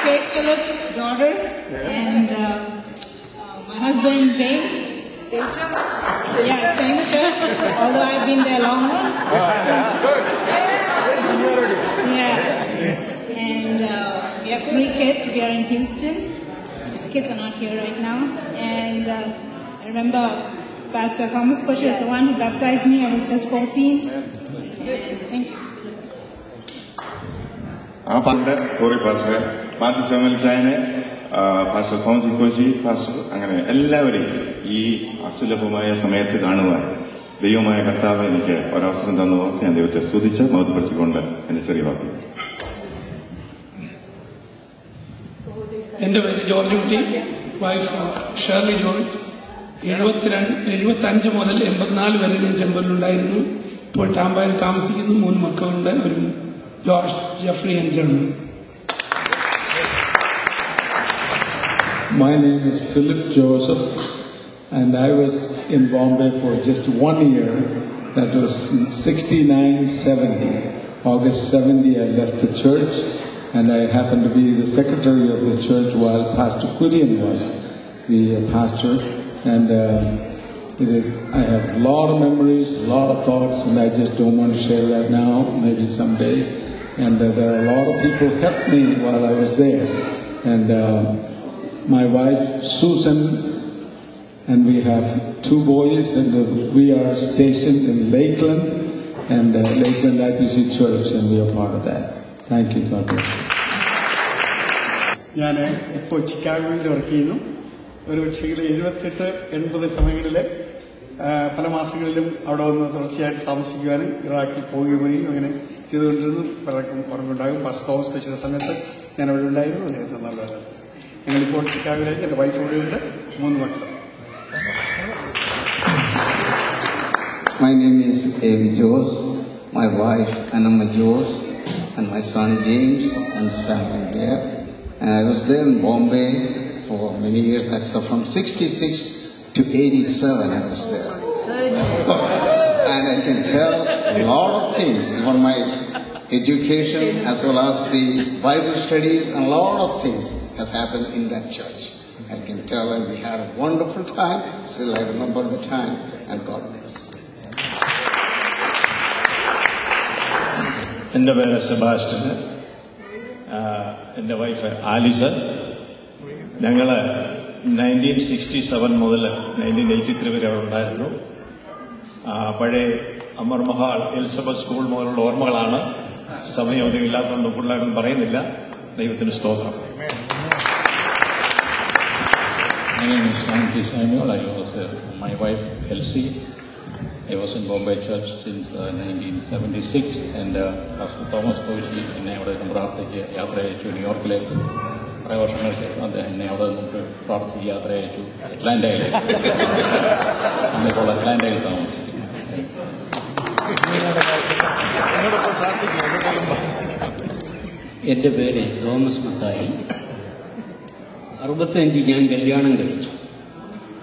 T: Kate Phillips' daughter, and my husband James. Same church? Yeah, same church. Although I've been there longer. Yeah. And we have 3 kids. We are in Houston. The kids are not here right now. And I remember Pastor Thomas Koshi is the one who baptized me. I was just 14. Thank you.
U: Sorry, Pastor. Pastor Samuel Chine, Pastor Thomas Koshi, Pastor അങ്ങനെ എല്ലാവരെയും ഈ അസുലഭമായ സമയത്ത് കാണുവാൻ ദൈവമായ കർത്താവ് എനിക്ക് ഒരവസരം തന്നവർക്ക് ഞാൻ ദൈവത്തെ സ്തുതിച്ച് മഹത്വപ്പെടുത്തിക്കൊണ്ട് എന്റെ ചെറിയ വാക്ക്.
V: എൻ്റെ പേര് ജോർജ് കുട്ടി, വൈഫ് ഷേർലി ജോർജ്. 75 മുതൽ 84 വരെ ഞാൻ ചെമ്പൂരിലുണ്ടായിരുന്നു. ഇപ്പോൾ ടാമ്പായിൽ താമസിക്കുന്നു. 3 മക്കളുണ്ട്. ഒരു George, Jeffrey and Johnny.
F: My name is Philip Joseph, and I was in Bombay for just 1 year. That was in 69-70. August 70, I left the church, and I happened to be the secretary of the church while Pastor Kurian was the pastor. And I have a lot of memories, a lot of thoughts, and I just don't want to share that now, maybe someday. And there are a lot of people who helped me while I was there. And my wife, Susan, and we have 2 boys, and we are stationed in Lakeland, and Lakeland IPC Church, and we are part of that. Thank you, God bless you.
O: ഞാൻ ഇപ്പോൾ ചിക്കാഗോയിൽ work ചെയ്യുന്നു. ഒരു പക്ഷേ 78-80 സമയങ്ങളിൽ പല മാസങ്ങളിലും അവിടെ വന്ന് തുടർച്ചയായിട്ട് താമസിക്കുവാനും ഇറാഖിൽ പോവുകയും അങ്ങനെ ചെയ്തുകൊണ്ടിരുന്നു. പലർക്കും ഓർമ്മയുണ്ടാകും. പാസ്റ്റർ തോമസ് കോശിയുടെ സമയത്ത് ഞാൻ അവിടെ ഉണ്ടായിരുന്നു. അദ്ദേഹത്തെ നല്ലതാണ്. ഞങ്ങളിപ്പോൾ ചിക്കാഗോയിലേക്ക്, എൻ്റെ വൈഫ് ഇവിടെയുണ്ട്, 3 മക്കൾ.
W: My name is Evi Jose, my wife Anama Jose, and my son James and his family there. And I was there in Bombay for many years. That's from 66 to 87 I was there. And I can tell a lot of things, even my education as well as the Bible studies, and a lot of things has happened in that church. I can tell, and we had a wonderful time. Still I remember the time, and God bless.
R: എൻ്റെ പേര് Sebastian, എൻ്റെ wife ആലിസ. ഞങ്ങൾ 1967 മുതൽ 1983 വരെ അവിടെ ഉണ്ടായിരുന്നു. പഴയ Amar Mahal Elizabeth school മുതലുള്ള ഓർമ്മകളാണ്. സമയം ഒന്നും ഇല്ലാത്തതുകൊണ്ട് കൂടുതലായിട്ടൊന്നും പറയുന്നില്ല. ദൈവത്തിന് സ്തോത്രം.
X: My name is Shanti Samuel. I was my wife Elsie. I was in Bombay Church since 1976, and Pastor Thomas Koshi എന്നെ അവിടെ പ്രാർത്ഥിച്ച് യാത്ര അയച്ചു ന്യൂയോർക്കിലേക്ക്. കുറേ വർഷങ്ങൾക്ക് ശേഷം അദ്ദേഹം എന്നെ അവിടെ നിന്ന് പ്രാർത്ഥിച്ച് യാത്ര അയച്ചു അറ്റ്ലാന്റയിലേക്ക്. നമ്മളിപ്പോൾ അറ്റ്ലാന്റയിൽ താമസിക്കുന്നു.
Y: എൻ്റെ പേര് തോമസ് മത്തായി. 65 ഞാൻ കല്യാണം കഴിച്ചു.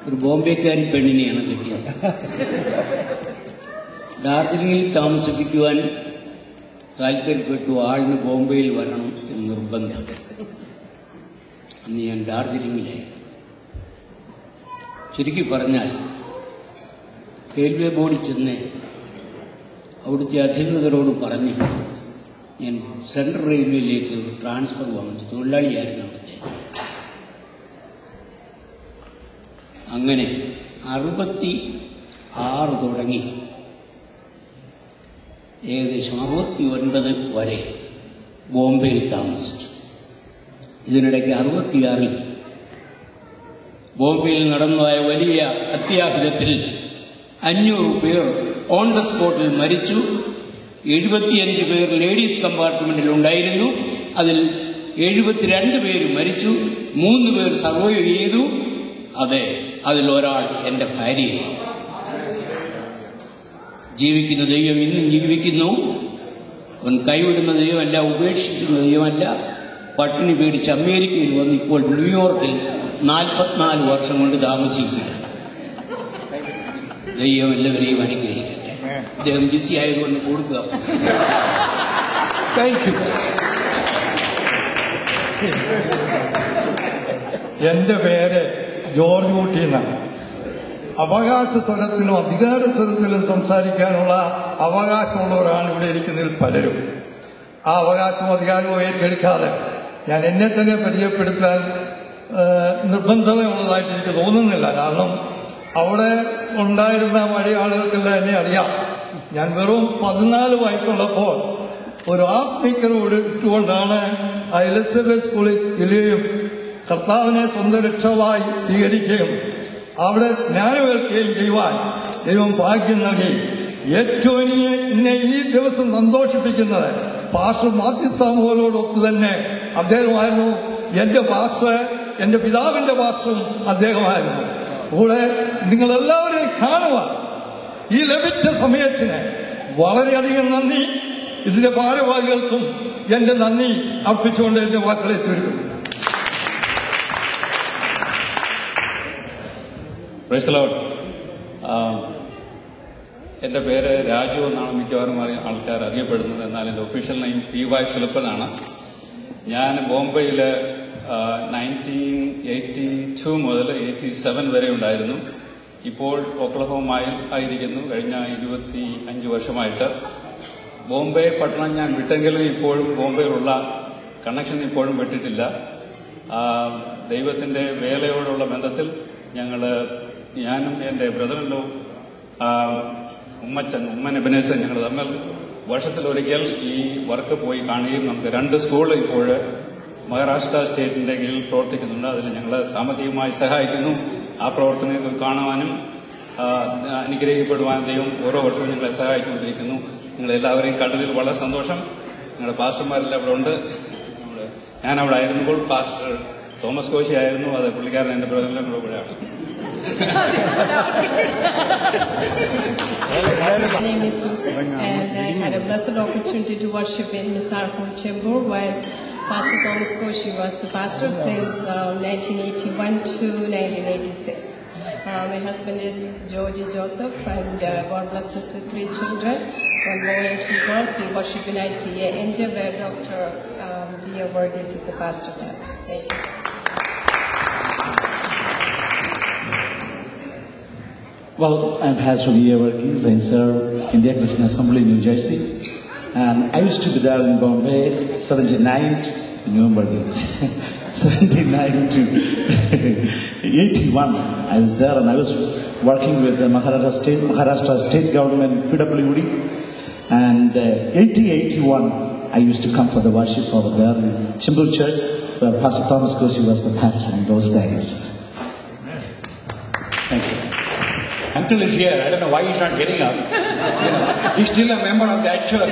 Y: ഒരു ബോംബെക്കാരി പെണ്ണിനെയാണ് കിട്ടിയത്. ഡാർജിലിംഗിൽ താമസിപ്പിക്കുവാൻ താല്പര്യപ്പെട്ടു. ആളിന് ബോംബെയിൽ വരണം എന്ന് നിർബന്ധം. അന്ന് ഞാൻ ഡാർജിലിംഗിലായിരുന്നു. ചുരുക്കി പറഞ്ഞാൽ റെയിൽവേ ബോർഡിൽ ചെന്ന് അവിടുത്തെ അധികൃതരോട് പറഞ്ഞ് ഞാൻ സെൻട്രൽ റെയിൽവേയിലേക്ക് ട്രാൻസ്ഫർ വാങ്ങിച്ചു. തൊഴിലാളിയായിരുന്നു അവിടുത്തെ. അങ്ങനെ 66 തുടങ്ങി ഏകദേശം 69 വരെ ബോംബെയിൽ താമസിച്ചു. ഇതിനിടയ്ക്ക് 66 ബോംബെയിൽ നടന്നതായ വലിയ അത്യാഹിതത്തിൽ 500 പേർ ഓൺ ദ സ്പോട്ടിൽ മരിച്ചു. 75 പേർ ലേഡീസ് കമ്പാർട്ട്മെന്റിൽ ഉണ്ടായിരുന്നു. അതിൽ 72 പേര് മരിച്ചു. 3 പേർ സർവൈവ് ചെയ്തു. അതെ, അതിലൊരാൾ എൻ്റെ ഭാര്യയായി. ജീവിക്കുന്ന ദൈവം ഇന്നും ജീവിക്കുന്നു. അവൻ കൈവിടുന്ന ദൈവമല്ല, ഉപേക്ഷിക്കുന്ന ദൈവമല്ല. പട്ടിണി പേടിച്ച് അമേരിക്കയിൽ വന്ന് ഇപ്പോൾ ന്യൂയോർക്കിൽ 44 വർഷം കൊണ്ട് താമസിക്കുകയാണ്. ദൈവം എല്ലാവരെയും അനുഗ്രഹിക്കട്ടെ. അദ്ദേഹം ബിസി ആയതുകൊണ്ട് കൊടുക്കുക. Thank you.
B: എന്റെ പേര് ജോർജ് കുട്ടി എന്നാണ്. അവകാശ സ്വരത്തിലും അധികാര സ്വരത്തിലും സംസാരിക്കാനുള്ള അവകാശമുള്ളവരാണ് ഇവിടെ ഇരിക്കുന്നതിൽ പലരും. ആ അവകാശവും അധികാരവും ഏറ്റെടുക്കാതെ ഞാൻ എന്നെ തന്നെ പരിചയപ്പെടുത്താൻ നിർബന്ധതയുള്ളതായിട്ട് എനിക്ക് തോന്നുന്നില്ല. കാരണം അവിടെ ഉണ്ടായിരുന്ന പഴയ ആളുകൾക്കെല്ലാം എന്നെ അറിയാം. ഞാൻ വെറും 14 വയസ്സുള്ളപ്പോൾ ഒരു ആത്മീക്കരോട് ഇട്ടുകൊണ്ടാണ് ആ എലിസബത്ത് സ്കൂളിൽ ചെല്ലുകയും കർത്താവിനെ സ്വന്തം രക്ഷമായി സ്വീകരിക്കുകയും അവിടെ സ്നാനമേൽക്കുകയും ചെയ്യുവാൻ ദൈവം ഭാഗ്യം നൽകി. ഏറ്റവും എന്നെ ഈ ദിവസം സന്തോഷിപ്പിക്കുന്നത് പാസ്റ്റർ മാത്യു സാമുവലോടൊത്ത് തന്നെ അദ്ദേഹമായിരുന്നു എന്റെ പാസ്റ്റർ. എന്റെ പിതാവിന്റെ പാസ്റ്ററും അദ്ദേഹമായിരുന്നു. കൂടെ നിങ്ങളെല്ലാവരെയും കാണുവാൻ ഈ ലഭിച്ച സമയത്തിന് വളരെയധികം നന്ദി. ഇതിന്റെ ഭാരവാഹികൾക്കും എന്റെ നന്ദി അർപ്പിച്ചുകൊണ്ട് എന്റെ വാക്കുകളെ ചുരുക്കുന്നു.
X: Praise the Lord. എൻ്റെ പേര് രാജു എന്നാണ് മിക്കവാറും ആൾക്കാർ അറിയപ്പെടുന്നത്. എന്നാൽ എൻ്റെ ഒഫീഷ്യൽ നെയിം PY ഫിലിപ്പനാണ്. ഞാൻ ബോംബെയിൽ 1982 മുതൽ 87 വരെ ഉണ്ടായിരുന്നു. ഇപ്പോൾ ഒക്ലഹോമയിൽ ആയിരിക്കുന്നു കഴിഞ്ഞ 25 വർഷമായിട്ട്. ബോംബെ പട്ടണം ഞാൻ വിട്ടെങ്കിലും ഇപ്പോഴും ബോംബെയിലുള്ള കണക്ഷൻ ഇപ്പോഴും വിട്ടിട്ടില്ല. ദൈവത്തിന്റെ വേലയോടുള്ള ബന്ധത്തിൽ ഞാനും എൻ്റെ ബ്രദറിൻ്റെ ഉമ്മൻ എബനേസൻ ഞങ്ങൾ തമ്മിൽ വർഷത്തിലൊരിക്കൽ ഈ വർക്ക് പോയി കാണുകയും നമുക്ക് 2 സ്കൂൾ ഇപ്പോൾ മഹാരാഷ്ട്ര സ്റ്റേറ്റിന്റെ കീഴിൽ പ്രവർത്തിക്കുന്നുണ്ട്. അതിൽ ഞങ്ങൾ സാമ്പത്തികമായി സഹായിക്കുന്നു. ആ പ്രവർത്തനങ്ങൾ കാണുവാനും അനുഗ്രഹിക്കപ്പെടുവാനും ദൈവം ഓരോ വർഷവും ഞങ്ങളെ സഹായിച്ചുകൊണ്ടിരിക്കുന്നു. നിങ്ങളെല്ലാവരെയും കണ്ടതിൽ വളരെ സന്തോഷം. നിങ്ങളുടെ പാസ്റ്റർമാരെല്ലാം അവിടെ ഉണ്ട്. ഞാനവിടെ ആയിരുന്നപ്പോൾ പാസ്റ്റർ തോമസ് കോശി ആയിരുന്നു. അത് പുള്ളിക്കാരൻ എന്റെ ബ്രദറിന്റെ കൂടെയാണ്.
D: My name is Susan, and I had a blessed opportunity to worship in Misarpur Chembur while Pastor Thomas Koshi was the pastor since 1981 to 1986. My husband is Georgie Joseph, and God blessed us with 3 children, 1 boy and 2 girls. We worship in ICA India, where Dr. Leah Verghese is a pastor there. Thank you.
E: Well, I'm Pastor Leah Verghese. I serve India Christian Assembly, New Jersey. And I used to be there in Bombay, 79 to November, 79 to 81. I was there and I was working with the Maharashtra State Government, PWD. And 80-81, I used to come for the worship over there in Chembur Church, where Pastor Thomas Koshi was the pastor in those days.
N: Thank you. Uncle is here. I don't know why he's not getting up. He's still a member of that church.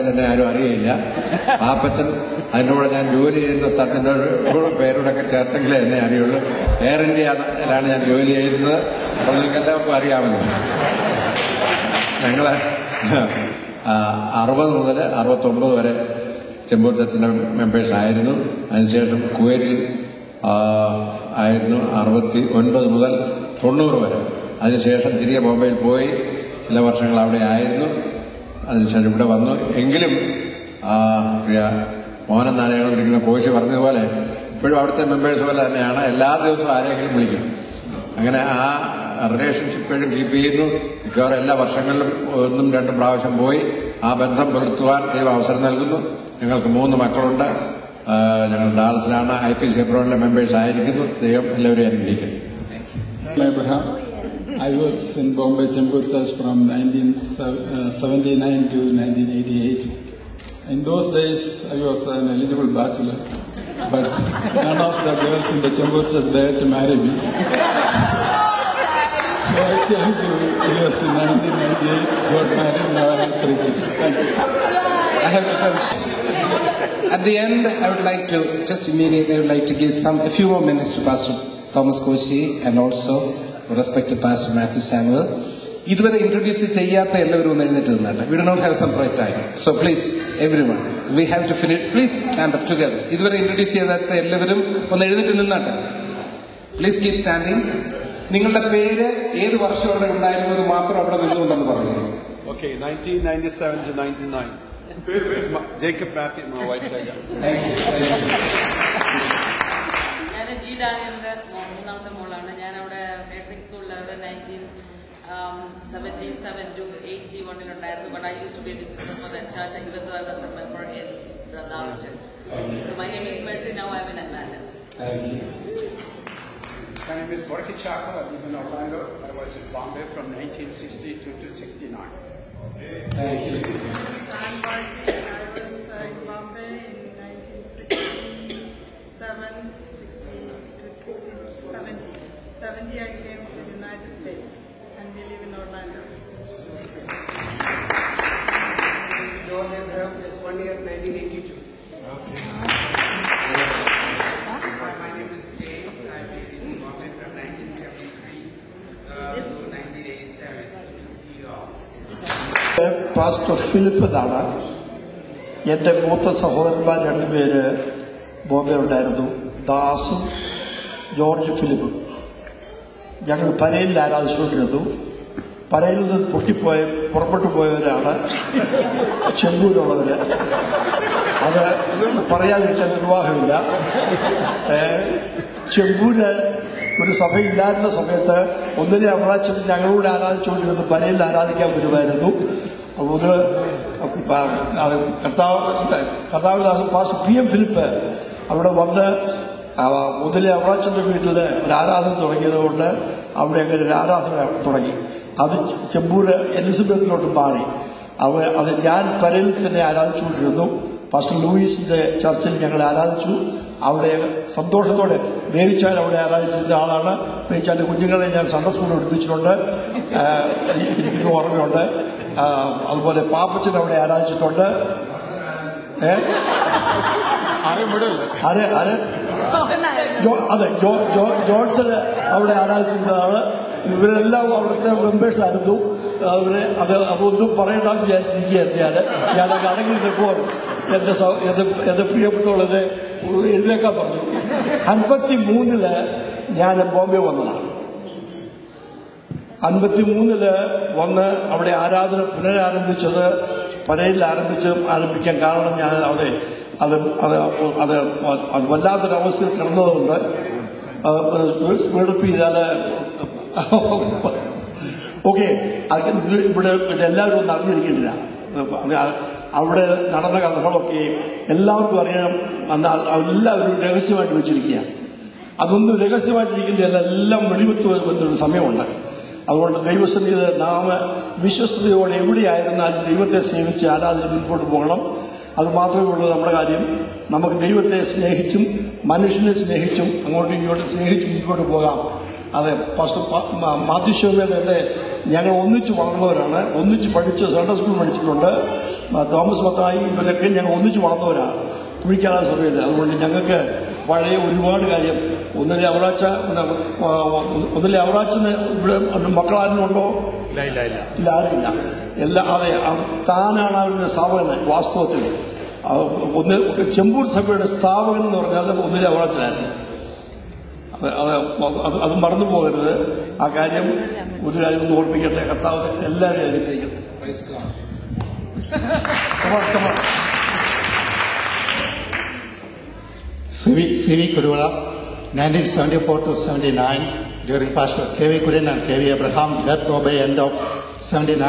H: എന്നെ ആരും അറിയില്ല. പാപ്പച്ചൻ അതിൻ്റെ കൂടെ ഞാൻ ജോലി ചെയ്യുന്ന സ്ഥലത്തിൻ്റെ കൂടെ പേരോടൊക്കെ ചേർത്തെങ്കിലേ എന്നെ അറിയുള്ളൂ. എയർ ഇന്ത്യയിലാണ് ഞാൻ ജോലി ചെയ്യുന്നത്. അപ്പോൾ നിങ്ങൾക്ക് എല്ലാവർക്കും അറിയാമല്ലോ. ഞങ്ങൾ 60 മുതൽ 69 വരെ ചെമ്പൂർ ചർച്ചിൻ്റെ മെമ്പേഴ്സ് ആയിരുന്നു. അതിനുശേഷം കുവൈറ്റിൽ ആയിരുന്നു 69 മുതൽ 90 വരെ. അതിനുശേഷം തിരികെ ബോംബെയിൽ പോയി ചില വർഷങ്ങൾ അവിടെ ആയിരുന്നു. അതിനുശേഷം ഇവിടെ വന്നു. എങ്കിലും മോഹനൻ നാരായണൻ വിളിക്കുന്ന കോശി പറഞ്ഞതുപോലെ ഇപ്പോഴും അവിടുത്തെ മെമ്പേഴ്സ് പോലെ തന്നെയാണ്. എല്ലാ ദിവസവും ആരെങ്കിലും വിളിക്കും. അങ്ങനെ ആ റിലേഷൻഷിപ്പ് ഇപ്പോഴും കീപ്പ് ചെയ്യുന്നു. മിക്കവാറും എല്ലാ വർഷങ്ങളിലും 1-2 പ്രാവശ്യം പോയി ആ ബന്ധം പുലർത്തുവാൻ ദൈവം അവസരം നൽകുന്നു. ഞങ്ങൾക്ക് 3 മക്കളുണ്ട്. ഞങ്ങൾ ഡാളസിലാണ് IPC എബ്രോണിലെ മെമ്പേഴ്സ് ആയിരിക്കുന്നു. ദൈവം എല്ലാവരെയും അനുഗ്രഹിക്കുന്നു.
F: Abraham. I was in Bombay Chembur Church from 1979 to 1988. In those days, I was an eligible bachelor, but none of the girls in the Chembur Church dared to marry me. So I came to US in 1998, got married, now I have 3 kids. Thank you.
G: I have to tell at the end, I would like to, just immediately, I would like to give a few more minutes to Pastor Thomas Koshi and also respected Pastor Matthew Samuel. ഇതുവരെ introduce ചെയ്യാത്ത എല്ലാവരും ഒന്ന് എഴുന്നേറ്റ് നിന്നാട്ടെ. We do not have some right time. So please, everyone, we have to finish. Please stand up together. ഇതുവരെ introduce ചെയ്യാത്ത എല്ലാവരും ഒന്ന് എഴുന്നേറ്റ് നിന്നാട്ടെ. Please keep standing. നിങ്ങളുടെ പേര് ഏത് വർഷം അവിടെ ഉണ്ടായിരുന്നത് മാത്രം അവിടെ നിന്നുകൊണ്ടെന്ന് പറയുന്നു.
A: Okay, 1997 to 99. It's Jacob Matthew, my wife Shega.
G: Thank you.
J: ഞാൻ ജി ഡാനിയലിന്റെ മൂന്നാമത്തെ മോളാണ്. ഞാൻ അവിടെ നഴ്സിംഗ് സ്കൂളിൽ അവിടെ 1977 to 81 ഉണ്ടായിരുന്നു. But I used to be a visitor for that church, even though I was a member in the Dallas church. So my name is Mercy. Now I'm in Atlanta.
G: Thank you.
K: My name is Borki Chaka. I live in Orlando. I was in Bombay from 1962 to 69.
G: Thank you.
L: I'm Borki. I was in Bombay in 1967, 70 I came to the United States and we live in Orlando.
K: John Abraham, just 1 year, 1982. My name is James. I live in Bombay from 1973 to 1987. To see you all.
M: Pastor Philip എന്നാണ്. എൻ്റെ മൂത്ത സഹോദരന്മാർ 2 പേര് ബോംബെ ഉണ്ടായിരുന്നു, ദാസും George ഫിലിപ്പും. ഞങ്ങൾ പരയിൽ ആരാധിച്ചുകൊണ്ടിരുന്നു. പരയിൽ നിന്ന് പുറപ്പെട്ടു പോയവരാണ് ചെമ്പൂരുള്ളവര്. അത് പറയാതിരിക്കാൻ നിർവാഹമില്ല. ചെമ്പൂര് ഒരു സഭയില്ലായിരുന്ന സമയത്ത് ഒന്നിനെ അവറാച്ചൻ ഞങ്ങളോട് ആരാധിച്ചുകൊണ്ടിരുന്നു പരയിൽ ആരാധിക്കാൻ വരുമായിരുന്നു. അത് കർത്താവദാസൻ പാസ്റ്റർ PM ഫിലിപ്പ് അവിടെ വന്ന് മുതലേ അവറാച്ചന്റെ വീട്ടിൽ ഒരു ആരാധന തുടങ്ങിയതുകൊണ്ട് അവിടെ അങ്ങനെ ഒരു ആരാധന തുടങ്ങി. അത് ചെമ്പൂര് എലിസബത്തിലോട്ട് മാറി. അത് ഞാൻ പരയിൽ തന്നെ ആരാധിച്ചുകൊണ്ടിരുന്നു. പാസ്റ്റർ ലൂയിസിന്റെ ചർച്ചിൽ ഞങ്ങൾ ആരാധിച്ചു. അവിടെ സന്തോഷത്തോടെ വേവിച്ചാൽ അവിടെ ആരാധിച്ചിരുന്ന ആളാണ്. വേവിച്ചാന്റെ കുഞ്ഞുങ്ങളെ ഞാൻ സൺഡേ സ്കൂളിൽ പഠിപ്പിച്ചിട്ടുണ്ട്, എനിക്കിത് ഓർമ്മയുണ്ട്. അതുപോലെ പാപ്പച്ചൻ അവിടെ ആരാധിച്ചിട്ടുണ്ട്. അതെ, ജോൺസൺ അവിടെ ആരാധിച്ചിരുന്നതാണ്. ഇവരെല്ലാം അവിടുത്തെ മെമ്പേഴ്സ് ആയിരുന്നു. അതൊന്നും പറയണ്ടെന്ന് വിചാരിച്ചിരിക്കുകയായിരുന്നു. ഞാനൊക്കെ അടങ്ങിയിരുന്നപ്പോൾ എന്റെ പ്രിയപ്പെട്ടവളെ എഴുന്നേക്കാൻ പറഞ്ഞു. 53 ഞാൻ ബോംബെ വന്നതാണ്. 53 വന്ന് അവിടെ ആരാധന പുനരാരംഭിച്ചത് പരയിൽ ആരംഭിക്കാൻ കാരണം ഞാൻ അത് വല്ലാത്തൊരവസ്ഥയിൽ കിടന്നതുകൊണ്ട് സ്പീഡപ്പ് ചെയ്താൽ ഓക്കെ. ഇവിടെ എല്ലാവരും ഒന്നും അറിഞ്ഞിരിക്കുന്നില്ല. അവിടെ നടന്ന കഥകളൊക്കെ എല്ലാവർക്കും അറിയണം. എന്നാൽ എല്ലാവരും രഹസ്യമായിട്ട് വെച്ചിരിക്കുക. അതൊന്നും രഹസ്യമായിട്ടിരിക്കുന്നില്ല, എല്ലാം വെളിവത്ത് വന്നൊരു സമയമുണ്ട്. അതുകൊണ്ട് ദൈവസന്നിധിയിൽ നാം വിശ്വസ്തയോടെ എവിടെയായിരുന്നാലും ദൈവത്തെ സേവിച്ച് ആരാധിച്ച് മുൻപോട്ട് പോകണം. അത് മാത്രമേ ഉള്ളൂ നമ്മുടെ കാര്യം. നമുക്ക് ദൈവത്തെ സ്നേഹിച്ചും മനുഷ്യനെ സ്നേഹിച്ചും അങ്ങോട്ടും ഇങ്ങോട്ടും സ്നേഹിച്ചും മുൻപോട്ട് പോകാം. അതെ, പാസ്റ്റർ മാത്യു ശോഭയുടെ ഞങ്ങൾ ഒന്നിച്ച് വളർന്നവരാണ്, ഒന്നിച്ച് പഠിച്ച് സൺഡേ സ്കൂൾ പഠിച്ചിട്ടുണ്ട്. തോമസ് മത്തായി ഇവരൊക്കെ ഞങ്ങൾ ഒന്നിച്ച് വളർന്നവരാണ് കുഴിക്കാല സഭയിൽ. അതുകൊണ്ട് ഞങ്ങൾക്ക് പഴയ ഒരുപാട് കാര്യം ഒന്നിലെ അവറാച്ചന് ഇവിടെ മക്കളാരും ഉണ്ടോ? ഇല്ല, ആരുമില്ല. അതെ, താനാണ് അവരുടെ സ്ഥാപകൻ. വാസ്തവത്തിൽ ചെമ്പൂർ സഭയുടെ സ്ഥാപകൻ എന്ന് പറഞ്ഞാൽ ഒന്നിലെ അവറാച്ചനായിരുന്നു. അത് മറന്നു പോകരുത്. ആ കാര്യം ഒരു കാര്യം ഒന്ന് ഓർപ്പിക്കട്ടെ. കർത്താവ് എല്ലാവരെയും അനുഗ്രഹിക്കട്ടെ.
C: C.V. Kurula, 1974 to 79, during Pastor K.V. Kurin and K.V. Abraham, left Bombay end of 79.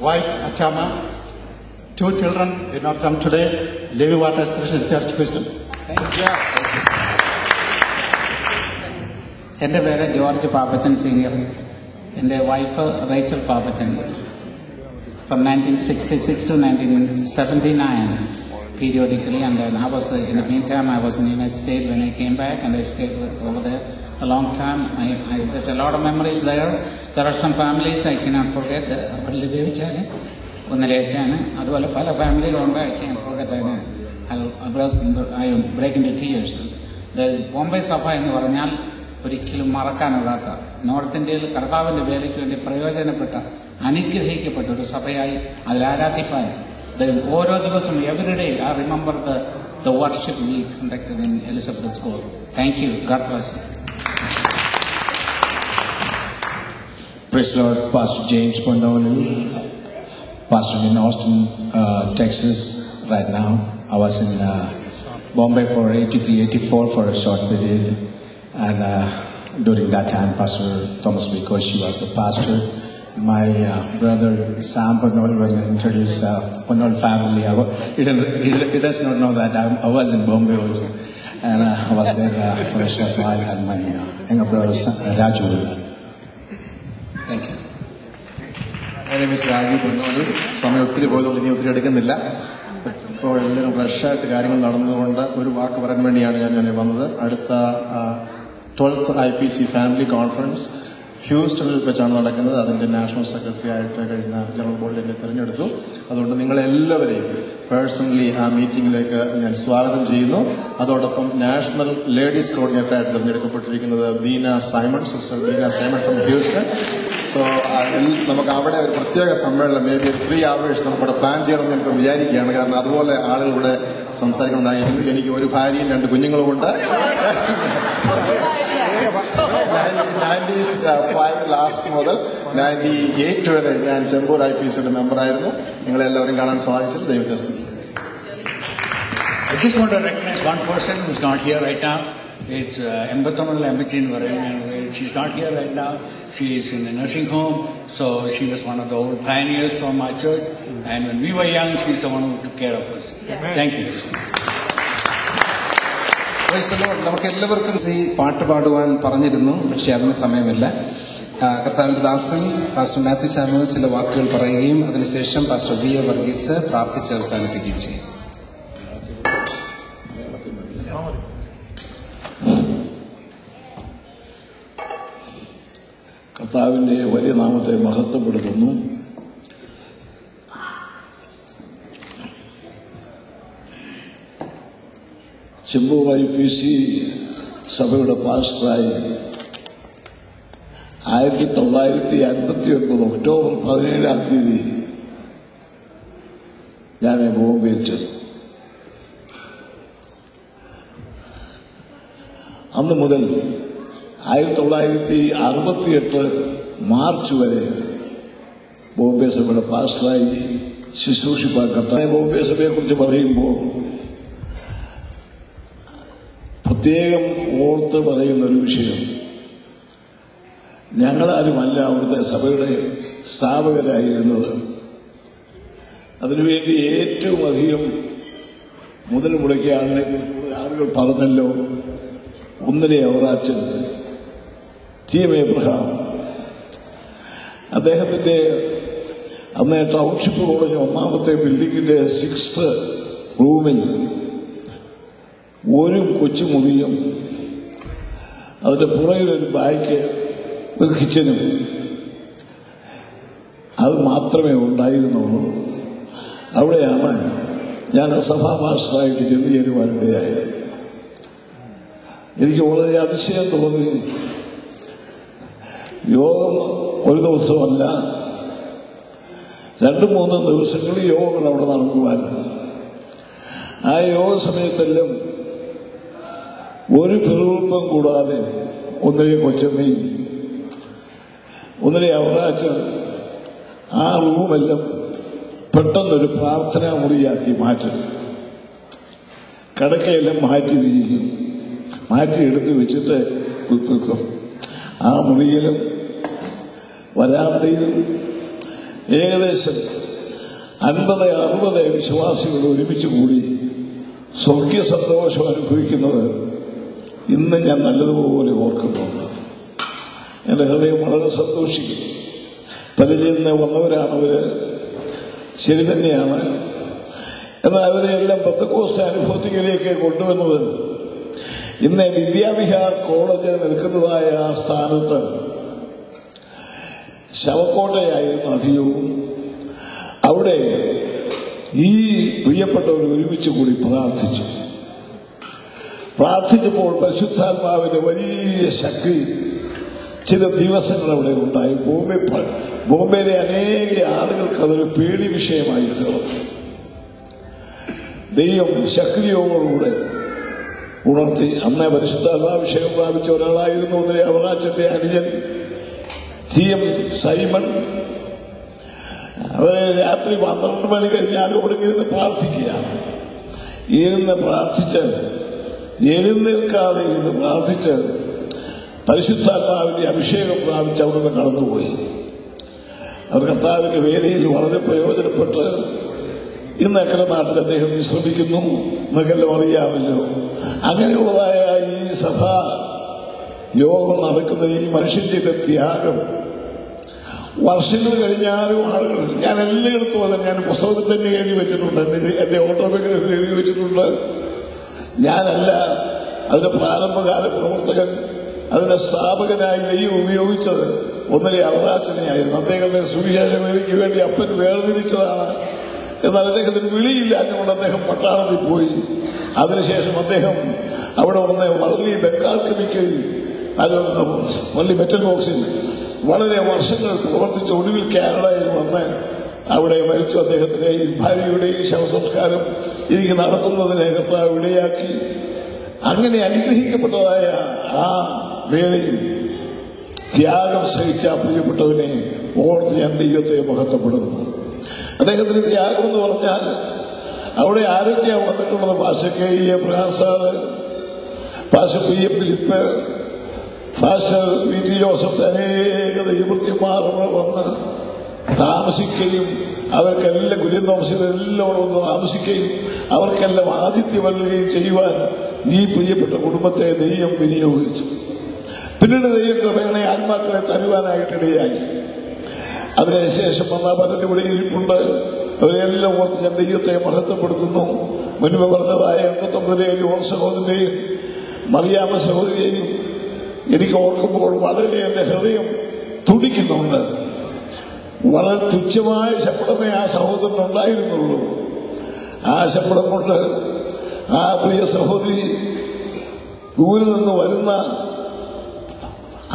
C: Wife Achama, 2 children did not come today. Levi Waters Christian Church, Houston.
I: എൻ്റെ പേര് ജോർജ് പാപ്പച്ചൻ സീനിയർ. എൻ്റെ wife Rachel Pappachan. From 1966 to 1979, periodically, and then I was, in the meantime, I was in the United States when I came back, and I stayed over there a long time. There's a lot of memories there. There are some families I cannot forget. അതുപോലെ പല ഫാമിലികളുണ്ട്. I can't forget. I break into tears. Bombay സഭ എന്ന് പറഞ്ഞാൽ ഒരിക്കലും മറക്കാനാകാത്ത, north ഇന്ത്യയിൽ കർത്താവിന്റെ വേലയ്ക്ക് വേണ്ടി പ്രയോജനപ്പെട്ട, അനുഗ്രഹിക്കപ്പെട്ട ഒരു സഭയായി അതിൽ ആരാധിപ്പാൻ ഓരോ ദിവസം everyday I remember the worship we conducted in Elizabeth School. Thank you. God bless you.
P: Praise the Lord. Pastor James Pondoli, pastor in Austin, Texas right now. I was in Bombay for 83-84 for a short period, and during that time Pastor Thomas B. Koshi was the pastor. My brother Sam Ponnol, when I introduced Ponnol family, he does not know that I was in Bombay also, and I was there for a short while, and my younger brother Raju.
Q: Thank you. My name is Raju Ponnol. സമയം ഒത്തിരി പോയതുകൊണ്ട് ഇനി ഒത്തിരി എടുക്കുന്നില്ല. ഇപ്പോൾ എല്ലാവരും ഫ്രഷായിട്ട് കാര്യങ്ങൾ നടന്നതുകൊണ്ട് ഒരു വാക്ക് പറയാൻ വേണ്ടിയാണ് ഞാൻ വന്നത്. അടുത്ത 12th IPC ഫാമിലി കോൺഫറൻസ് ഹ്യൂസ്റ്റണിൽ വെച്ചാണ് നടക്കുന്നത്. അതിൻ്റെ നാഷണൽ സെക്രട്ടറി ആയിട്ട് കഴിഞ്ഞ ജനറൽ ബോർഡിൽ എന്നെ തിരഞ്ഞെടുത്തു. അതുകൊണ്ട് നിങ്ങളെല്ലാവരെയും പേഴ്സണലി ആ മീറ്റിംഗിലേക്ക് ഞാൻ സ്വാഗതം ചെയ്യുന്നു. അതോടൊപ്പം നാഷണൽ ലേഡീസ് കോർഡിനേറ്ററായിട്ട് തിരഞ്ഞെടുക്കപ്പെട്ടിരിക്കുന്നത് Beena Simon, sister Beena Simon from Houston. So നമുക്ക് അവിടെ ഒരു പ്രത്യേക സമ്മേളനം മേ ബി 3 hours നമുക്കവിടെ പ്ലാൻ ചെയ്യണമെന്ന് എനിക്ക് വിചാരിക്കുകയാണ്. കാരണം അതുപോലെ ആളുകളിവിടെ സംസാരിക്കണമെന്നായിരുന്നു. എനിക്ക് ഒരു ഭാര്യയും 2 കുഞ്ഞുങ്ങളുമുണ്ട്. 95 ലാസ്റ്റ് മുതൽ 98 വരെ ഞാൻ ചെമ്പൂർ IPCയുടെ മെമ്പറായിരുന്നു. നിങ്ങളെല്ലാവരും കാണാൻ സാധിച്ചത് ദൈവത്തെ സ്തുതിക്കുന്നു.
N: I just want to recognize one person who's not here right now. It's Embathamal Emmachin Varan. She's not here right now. She is in a nursing home. So she was one of the old pioneers from our church. And when we were young, she's the one who took care of us. Thank you.
G: Praise the Lord. നമുക്ക് എല്ലാവർക്കും ഈ പാട്ട് പാടുവാൻ പറഞ്ഞിരുന്നു, പക്ഷെ അതിന് സമയമില്ല. കർത്താവിന്റെ ദാസൻ പാസ്റ്റർ മാത്യു സാമുവൽ ചില വാക്കുകൾ പറയുകയും അതിനുശേഷം പാസ്റ്റർ വി എ വർഗീസ് പ്രാർത്ഥിച്ച് അവസാനിപ്പിക്കുകയും ചെയ്യും.
S: കർത്താവിന്റെ വലിയ നാമത്തെ മഹത്വപ്പെടുത്തുന്നു. ചെമ്പൂർ IPC സഭയുടെ പാസ്റ്ററായി 1959 ഒക്ടോബർ 17 ഞാൻ ബോംബെയിൽ ചെന്നു. അന്ന് മുതൽ 1968 മാർച്ച് വരെ ബോംബെ സഭയുടെ പാസ്റ്ററായി ശുശ്രൂഷിപ്പാൻ കർത്താവ്. ബോംബെ സഭയെക്കുറിച്ച് പറയുമ്പോൾ പ്രത്യേകം ഓർത്ത് പറയുന്ന ഒരു വിഷയം, ഞങ്ങളാരുമല്ല അവിടുത്തെ സഭയുടെ സ്ഥാപകരായിരുന്നത്. അതിനുവേണ്ടി ഏറ്റവും അധികം മുതൽ മുടക്കിയ ആളുകൾ പറഞ്ഞല്ലോ. ഒന്നിലെ അവറാച്ചൻ, TM എബ്രഹാം, അദ്ദേഹത്തിന്റെ അന്ന് ടൗൺഷിപ്പ് കോളേജ് 1ാമത്തെ ബിൽഡിങ്ങിന്റെ 6th റൂമിൽ ഒരു കൊച്ചുമുറിയും അതിന്റെ പുറകിലൊരു ബായ്ക്ക് ഒരു കിച്ചനും അത് മാത്രമേ ഉണ്ടായിരുന്നുള്ളൂ. അവിടെയാണ് ഞാൻ സഭാ പാസ്റ്ററായിട്ട് ചെന്ന് ചേരുവാനിടയായത്. എനിക്ക് വളരെ അതിശയം തോന്നി. യോഗം ഒരു ദിവസമല്ല, 2-3 ദിവസങ്ങളിൽ യോഗങ്ങൾ അവിടെ നടക്കുവാനും ആ യോഗ സമയത്തെല്ലാം ഒരു പിറുവിറുപ്പും കൂടാതെ ഒന്നിലെ കൊച്ചമ്മയും ഒന്നിലെ അവറാച്ചൻ ആ റൂമെല്ലാം പെട്ടെന്നൊരു പ്രാർത്ഥനാ മുറിയാക്കി മാറ്റും. കിടക്കയെല്ലാം മാറ്റി വിരിക്കും, മാറ്റി എടുത്ത് വെച്ചിട്ട് വെക്കും. ആ മുറിയിലും വരാന്തയിലും ഏകദേശം 50-60 വിശ്വാസികൾ ഒരുമിച്ച് കൂടി സ്വർഗീയ സന്തോഷം അനുഭവിക്കുന്നത് ഇന്ന് ഞാൻ നല്ലതുപോലെ ഓർക്കുന്നുണ്ട്. എൻ്റെ ഹൃദയം വളരെ സന്തോഷിക്കും. പലരിൽ നിന്ന് വന്നവരാണവര്, ശരി തന്നെയാണ്. എന്നാൽ അവരെയെല്ലാം പെന്തക്കോസ്ത് അനുഭവത്തിലേക്ക് കൊണ്ടുവന്നത് ഇന്ന് വിദ്യാവിഹാർ കോളേജ് നിൽക്കുന്നതായ ആ സ്ഥാനത്ത് ശവക്കോട്ടയായിരുന്നു അധികവും. അവിടെ ഈ പ്രിയപ്പെട്ടവർ ഒരുമിച്ച് കൂടി പ്രാർത്ഥിച്ചപ്പോൾ പരിശുദ്ധാത്മാവിന്റെ വലിയ ശക്തി ചില ദിവസങ്ങൾ അവിടെ ഉണ്ടായി. ബോംബെയിലെ അനേക ആളുകൾക്ക് അതൊരു പേടി വിഷയമായി തീർന്നു. ദൈവം ശക്തിയോടുകൂടെ ഉണർത്തി. അന്ന് പരിശുദ്ധാത്മാഭിഷേകം പ്രാപിച്ച ഒരാളായിരുന്നു ഒന്നിലെ അവകാശത്തെ അനുജൻ TM സൈമൺ. അവരെ രാത്രി 12 മണി കഴിഞ്ഞാൽ ഇവിടെ ഇരുന്ന് പ്രാർത്ഥിക്കുകയാണ്. ഇരുന്ന് പ്രാർത്ഥിച്ച് എഴുന്നേൽക്കാതെ ഇരുന്ന് പ്രാർത്ഥിച്ച് പരിശുദ്ധാത്മാവിന്റെ അഭിഷേകം പ്രാപിച്ച് അവിടുന്ന് കടന്നുപോയി. അവർ കർത്താവിന്റെ വേലയിൽ വളരെ പ്രയോജനപ്പെട്ട് ഇന്ന് അക്കരെ നാട്ടിൽ അദ്ദേഹം വിശ്രമിക്കുന്നു. എന്നൊക്കെല്ലാം അറിയാമല്ലോ. അങ്ങനെയുള്ളതായ ഈ സഭാ യോഗം നടക്കുന്ന ഈ മനുഷ്യന്റെ ത്യാഗം വർഷങ്ങൾ കഴിഞ്ഞാലും ആളുകൾ, ഞാൻ എല്ലായിടത്തും അത് ഞാൻ പുസ്തകത്തിൽ തന്നെ എഴുതി വെച്ചിട്ടുണ്ട്, എന്റെ ഓട്ടോബയോഗ്രഫിയിൽ എഴുതി വെച്ചിട്ടുണ്ട്. ഞാനല്ല അതിന്റെ പ്രാരംഭകാല പ്രവർത്തകൻ, അതിന്റെ സ്ഥാപകനായി ദൈവം ഉപയോഗിച്ചത് ഒന്നിലെ അവകാശനെയായിരുന്നു. അദ്ദേഹത്തെ സുവിശേഷ വേദിക്ക് വേണ്ടി അപ്പൻ വേർതിരിച്ചതാണ്. എന്നാൽ അദ്ദേഹത്തിന് വിളിയില്ല, അതുകൊണ്ട് അദ്ദേഹം പട്ടാളത്തിൽ പോയി. അതിനുശേഷം അദ്ദേഹം അവിടെ വന്ന് വള്ളി ബംഗാൾ കെമിക്കൽ വള്ളി മെറ്റൽ ബോക്സിൽ വളരെ വർഷങ്ങൾ പ്രവർത്തിച്ച് ഒടുവിൽ കാനഡയിൽ വന്ന് അവിടെ മരിച്ചു. അദ്ദേഹത്തിന്റെ ഈ ഭാര്യയുടെ ഈ ശവസംസ്കാരം എനിക്ക് നടത്തുന്നതിനെ കർത്താവ് ഇടയാക്കി. അങ്ങനെ അനുഗ്രഹിക്കപ്പെട്ടതായ ആ വേളയിൽ ത്യാഗം സഹിച്ച പ്രിയപ്പെട്ടവനെ ഓർത്ത് ഞാൻ ദൈവത്തെ മഹത്വപ്പെടുന്നു. അദ്ദേഹത്തിന്റെ ത്യാഗം എന്ന് പറഞ്ഞാൽ അവിടെ ആരൊക്കെയാണ് വന്നിട്ടുള്ളത്? Pastor KE Abraham sir, pastor PM Philip, pastor VT Joseph, അനേക ദൈവവൃത്തിമാർ അവിടെ വന്ന് താമസിക്കുകയും അവർക്കെല്ലാം കുര്യൻ താമസികളെല്ലാം വന്ന് താമസിക്കുകയും അവർക്കെല്ലാം ആതിഥ്യം നൽകുകയും ചെയ്യുവാൻ ഈ പ്രിയപ്പെട്ട കുടുംബത്തെ ദൈവം വിനിയോഗിച്ചു. പിന്നീട് ദൈവം ക്രമേണ ആത്മാക്കളെ തരുവാനായിട്ടിടയായി. അതിനുശേഷം വന്ന പലരും ഇവിടെ ഇരിപ്പുണ്ട്. അവരെല്ലാം ഓർത്ത് ഞാൻ ദൈവത്തെ മഹത്വപ്പെടുത്തുന്നു. മുൻപ് പറഞ്ഞതായ 89 ഓർ സഹോദരനെയും മറിയാമ്മ സഹോദരിയെയും എനിക്ക് ഓർക്കുമ്പോൾ വളരെ എന്റെ ഹൃദയം തുടിക്കുന്നുണ്ട്. വളരെ തുച്ഛമായ ശമ്പളമേ ആ സഹോദരനുണ്ടായിരുന്നുള്ളൂ. ആ ശമ്പളം കൊണ്ട് ആ പ്രിയ സഹോദരി ദൂരെ നിന്ന് വരുന്ന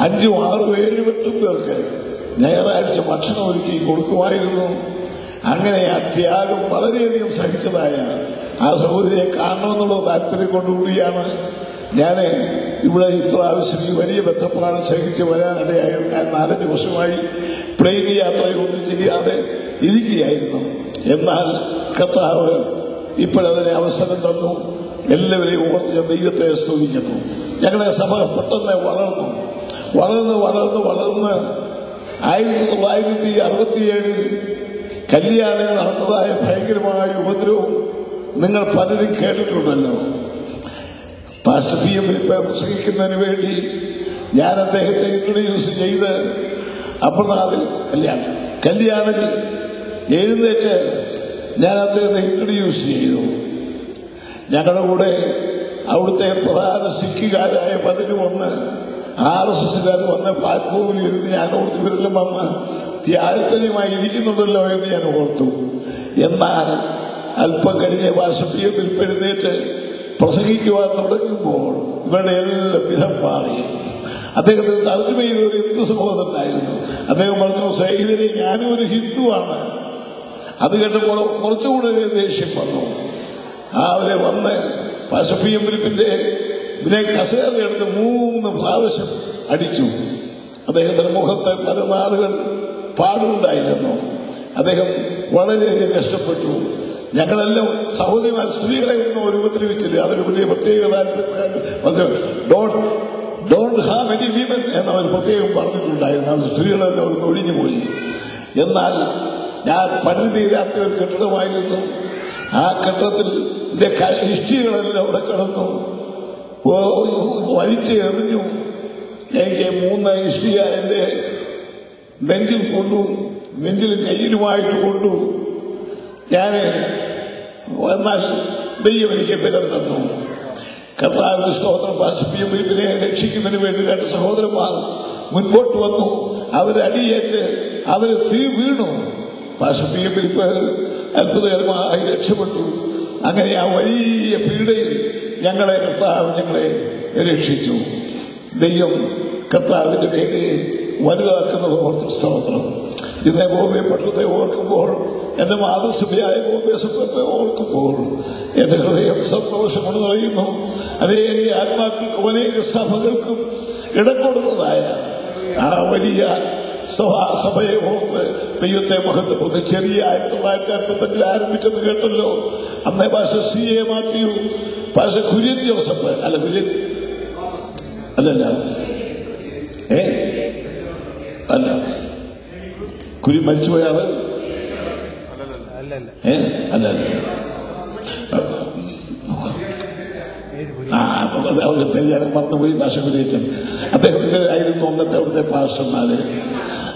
S: 5, 6, 7, 8 പേർക്ക് ഞായറാഴ്ച ഭക്ഷണം ഒരുക്കി കൊടുക്കുമായിരുന്നു. അങ്ങനെ ആ ത്യാഗം വളരെയധികം സഹിച്ചതായ ആ സഹോദരിയെ കാണണമെന്നുള്ള താല്പര്യം കൊണ്ടുകൂടിയാണ് ഞാൻ ഇവിടെ ഇപ്രാവശ്യം ഈ വലിയ ബന്ധപ്പാട് സഹിച്ച് വരാനിടയായത്. ഞാൻ 4-5 വർഷമായി പ്ലെയിൻ യാത്രയൊന്നും ചെയ്യാതെ ഇരിക്കുകയായിരുന്നു. എന്നാൽ കർത്താവ് ഇപ്പോഴതിനെ അവസരം തന്നു. എല്ലാവരെയും ഓർത്ത് ഞാൻ ദൈവത്തെ സ്തുതിക്കുന്നു. ഞങ്ങളുടെ സഭ പെട്ടെന്ന് വളർന്ന് 1967 കല്യാണിൽ നടന്നതായ ഭയങ്കരമായ ഉപദ്രവം നിങ്ങൾ പലരും കേട്ടിട്ടുണ്ടല്ലോ. പാസ്റ്റർ PM ഫിലിപ്പ് പ്രസംഗിക്കുന്നതിന് വേണ്ടി ഞാൻ അദ്ദേഹത്തെ ഇൻട്രൊഡ്യൂസ് ചെയ്ത് അപ്രനാഥിൽ കല്യാണിൽ എഴുന്നേറ്റ് ഞാൻ അദ്ദേഹത്തെ ഇൻട്രൊഡ്യൂസ് ചെയ്തു. ഞങ്ങളുടെ കൂടെ അവിടുത്തെ പ്രധാന സിഖുകാരായ പലരും വന്ന് RSSകാർ വന്ന് പ്ലാറ്റ്ഫോമിൽ ഇരുന്ന് ഞാൻ ഓർത്ത് ഇവരെല്ലാം വന്ന് ത്യാഗമായി ഇരിക്കുന്നുണ്ടല്ലോ എന്ന് ഞാൻ ഓർത്തു. എന്നാൽ അല്പം കഴിഞ്ഞ പാസ്റ്റർ PM ഫിലിപ്പ് എഴുന്നേറ്റ് പ്രസംഗിക്കുവാൻ തുടങ്ങുമ്പോൾ ഇവരുടെ എല്ലാം വിധം മാറി. അദ്ദേഹത്തിന് തർജ്ജമ ചെയ്ത ഒരു ഹിന്ദു സഹോദരനായിരുന്നു. അദ്ദേഹം പറഞ്ഞു, സഹോദരി ഞാനും ഒരു ഹിന്ദുവാണ്. അത് കേട്ടപ്പോൾ കുറച്ചുകൂടെ ദേഷ്യം വന്നു. അവരെ വന്ന് പാസ്റ്റർ PM ഫിലിപ്പിന്റെ ഇതിനെ കസേരയെടുത്ത് 3 പ്രാവശ്യം അടിച്ചു. അദ്ദേഹത്തിന്റെ മുഖത്ത് പല നാളുകൾ പാടുണ്ടായിരുന്നു. അദ്ദേഹം വളരെയധികം കഷ്ടപ്പെട്ടു. ഞങ്ങളെല്ലാം സഹോദരിമാർ സ്ത്രീകളെ ഒന്നും ഒരു ഉപദ്രവിച്ചില്ല. അതൊരു വലിയ പ്രത്യേകത. ഡോണ്ട് ഹാവ് എനി വിമൻ എന്നവർ പ്രത്യേകം പറഞ്ഞിട്ടുണ്ടായിരുന്നു. അവർ സ്ത്രീകളെല്ലാം ഒന്ന് ഒഴിഞ്ഞുപോയി. എന്നാൽ ഞാൻ പണി തീരാത്ത ഒരു കെട്ടിടമായിരുന്നു. ആ കെട്ടിടത്തിൽ ഇഷ്ടികളെല്ലാം അവിടെ കിടന്നു, വലിച്ച് എറിഞ്ഞു. എനിക്ക് 3 ഇഷ്ടിക എന്റെ നെഞ്ചിൽ കൊണ്ടു, നെഞ്ചിലും കയ്യിലുമായിട്ട് കൊണ്ടു. എന്നാൽ ദൈവം എനിക്ക് ബലം തന്നു. കർത്താവിന്റെ സ്തോത്രം. പാശുപിയെ രക്ഷിക്കുന്നതിന് വേണ്ടി 2 സഹോദരന്മാർ മുൻപോട്ട് വന്നു. അവരടിയേറ്റ് അവര് തീ വീണു. പാശുപിയെ അത്ഭുതകരമായി രക്ഷപ്പെട്ടു. അങ്ങനെ ആ വലിയ പീഡയിൽ കർത്താവ് ഞങ്ങളെ രക്ഷിച്ചു. ദൈവം കർത്താവിന്റെ വേലയെ വലുതാക്കുന്നത് ഓർത്ത് സ്തോത്രം. ഇന്നേ ബോംബെ പട്ടണത്തെ ഓർക്കുമ്പോൾ, എന്റെ മാതൃസഭയായ ബോംബെ സഭത്തെ ഓർക്കുമ്പോൾ എന്റെ ഹൃദയം സന്തോഷമാണ് നിറയുന്നു. അനേക ആത്മാക്കൾക്കും അനേക സഭകൾക്കും ഇടം കൊടുത്തതായ ആ വലിയ സഭയെ ഓർത്ത് ദൈവത്തെ മഹത്വപ്പെടുന്നു. ചെറിയ 1955 ആരംഭിച്ചെന്ന് കേട്ടല്ലോ. അന്നേ പാഷ C.A. മാത്യു, പാഷ കുര്യൻ ജോസഫ്, അല്ലല്ല അല്ല കുരി മരിച്ചുപോയ ആള് അല്ല അവരുടെ പേര് മറന്നുപോയി. ഭാഷ കുര്യച്ചൻ അദ്ദേഹത്തിനായിരുന്നു അന്നത്തെ അവിടുത്തെ പാസ്റ്റർമാര്.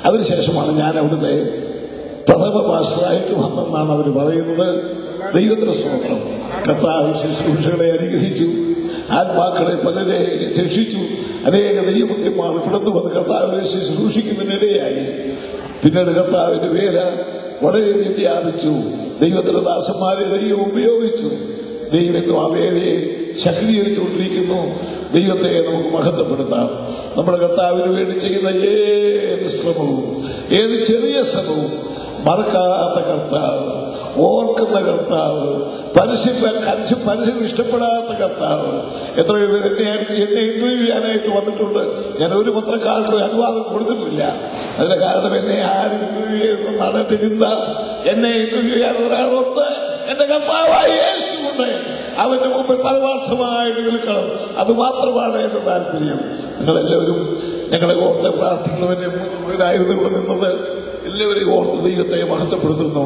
S: അതിനുശേഷമാണ് ഞാൻ അവിടുത്തെ പ്രഥമ പാസ്റ്ററായിട്ട് വന്നെന്നാണ് അവർ പറയുന്നത്. ദൈവത്തിന്റെ സ്തോത്രം. കർത്താവ് ശുശ്രൂഷകളെ അനുഗ്രഹിച്ചു, ആത്മാക്കളെ പലരെ രക്ഷിച്ചു. അനേക ദൈവഭക്തന്മാർ പിടന്നു വന്ന് കർത്താവിനെ ശുശ്രൂഷിക്കുന്നതിനിടയായി. പിന്നീട് കർത്താവിന്റെ വേല വളരെയധികം വ്യാപിച്ചു. ദൈവത്തിന്റെ ദാസന്മാരെ ദൈവം ഉപയോഗിച്ചു. ദൈവം ആ വേലയെ ശക്തീകരിച്ചുകൊണ്ടിരിക്കുന്നു. ദൈവത്തെ നമുക്ക് മഹത്വപ്പെടുത്താം. നമ്മുടെ കർത്താവിന് വേണ്ടി ചെയ്യുന്ന ഏത് ശ്രമവും, ഏത് ചെറിയ ശ്രമവും മറക്കാത്ത കർത്താവ്, ഓർക്കുന്ന കർത്താവ്, പരസ്യം ഇഷ്ടപ്പെടാത്ത കർത്താവ്. എത്രയോ പേർ എന്നെ ഇന്റർവ്യൂ ചെയ്യാനായിട്ട് വന്നിട്ടുണ്ട്. ഞാൻ ഒരു പത്രക്കാർക്ക് അനുവാദം കൊടുത്തിട്ടില്ല. അതിന്റെ കാരണം എന്നെ ആരും ഇന്റർവ്യൂ ചെയ്യുന്നതാണ് എന്റെ ചിന്ത. എന്നെ ഇന്റർവ്യൂ ചെയ്യാൻ ഒരാളോർത്ത് എന്റെ കർത്താവായ യേശുണ്ട്, അവന്റെ മുമ്പിൽ പരമാർത്ഥമായിട്ട് നിൽക്കണം. അത് മാത്രമാണ് എന്റെ താല്പര്യം. നിങ്ങളെല്ലാവരും ഞങ്ങളെ ഓർത്ത് പ്രാർത്ഥിക്കണമെന്നെ 3 പേരായിരുന്നു ഇവിടെ നിന്നത്. എല്ലാവരെയും ഓർത്ത് ദൈവത്തെ മഹത്വപ്പെടുത്തുന്നു.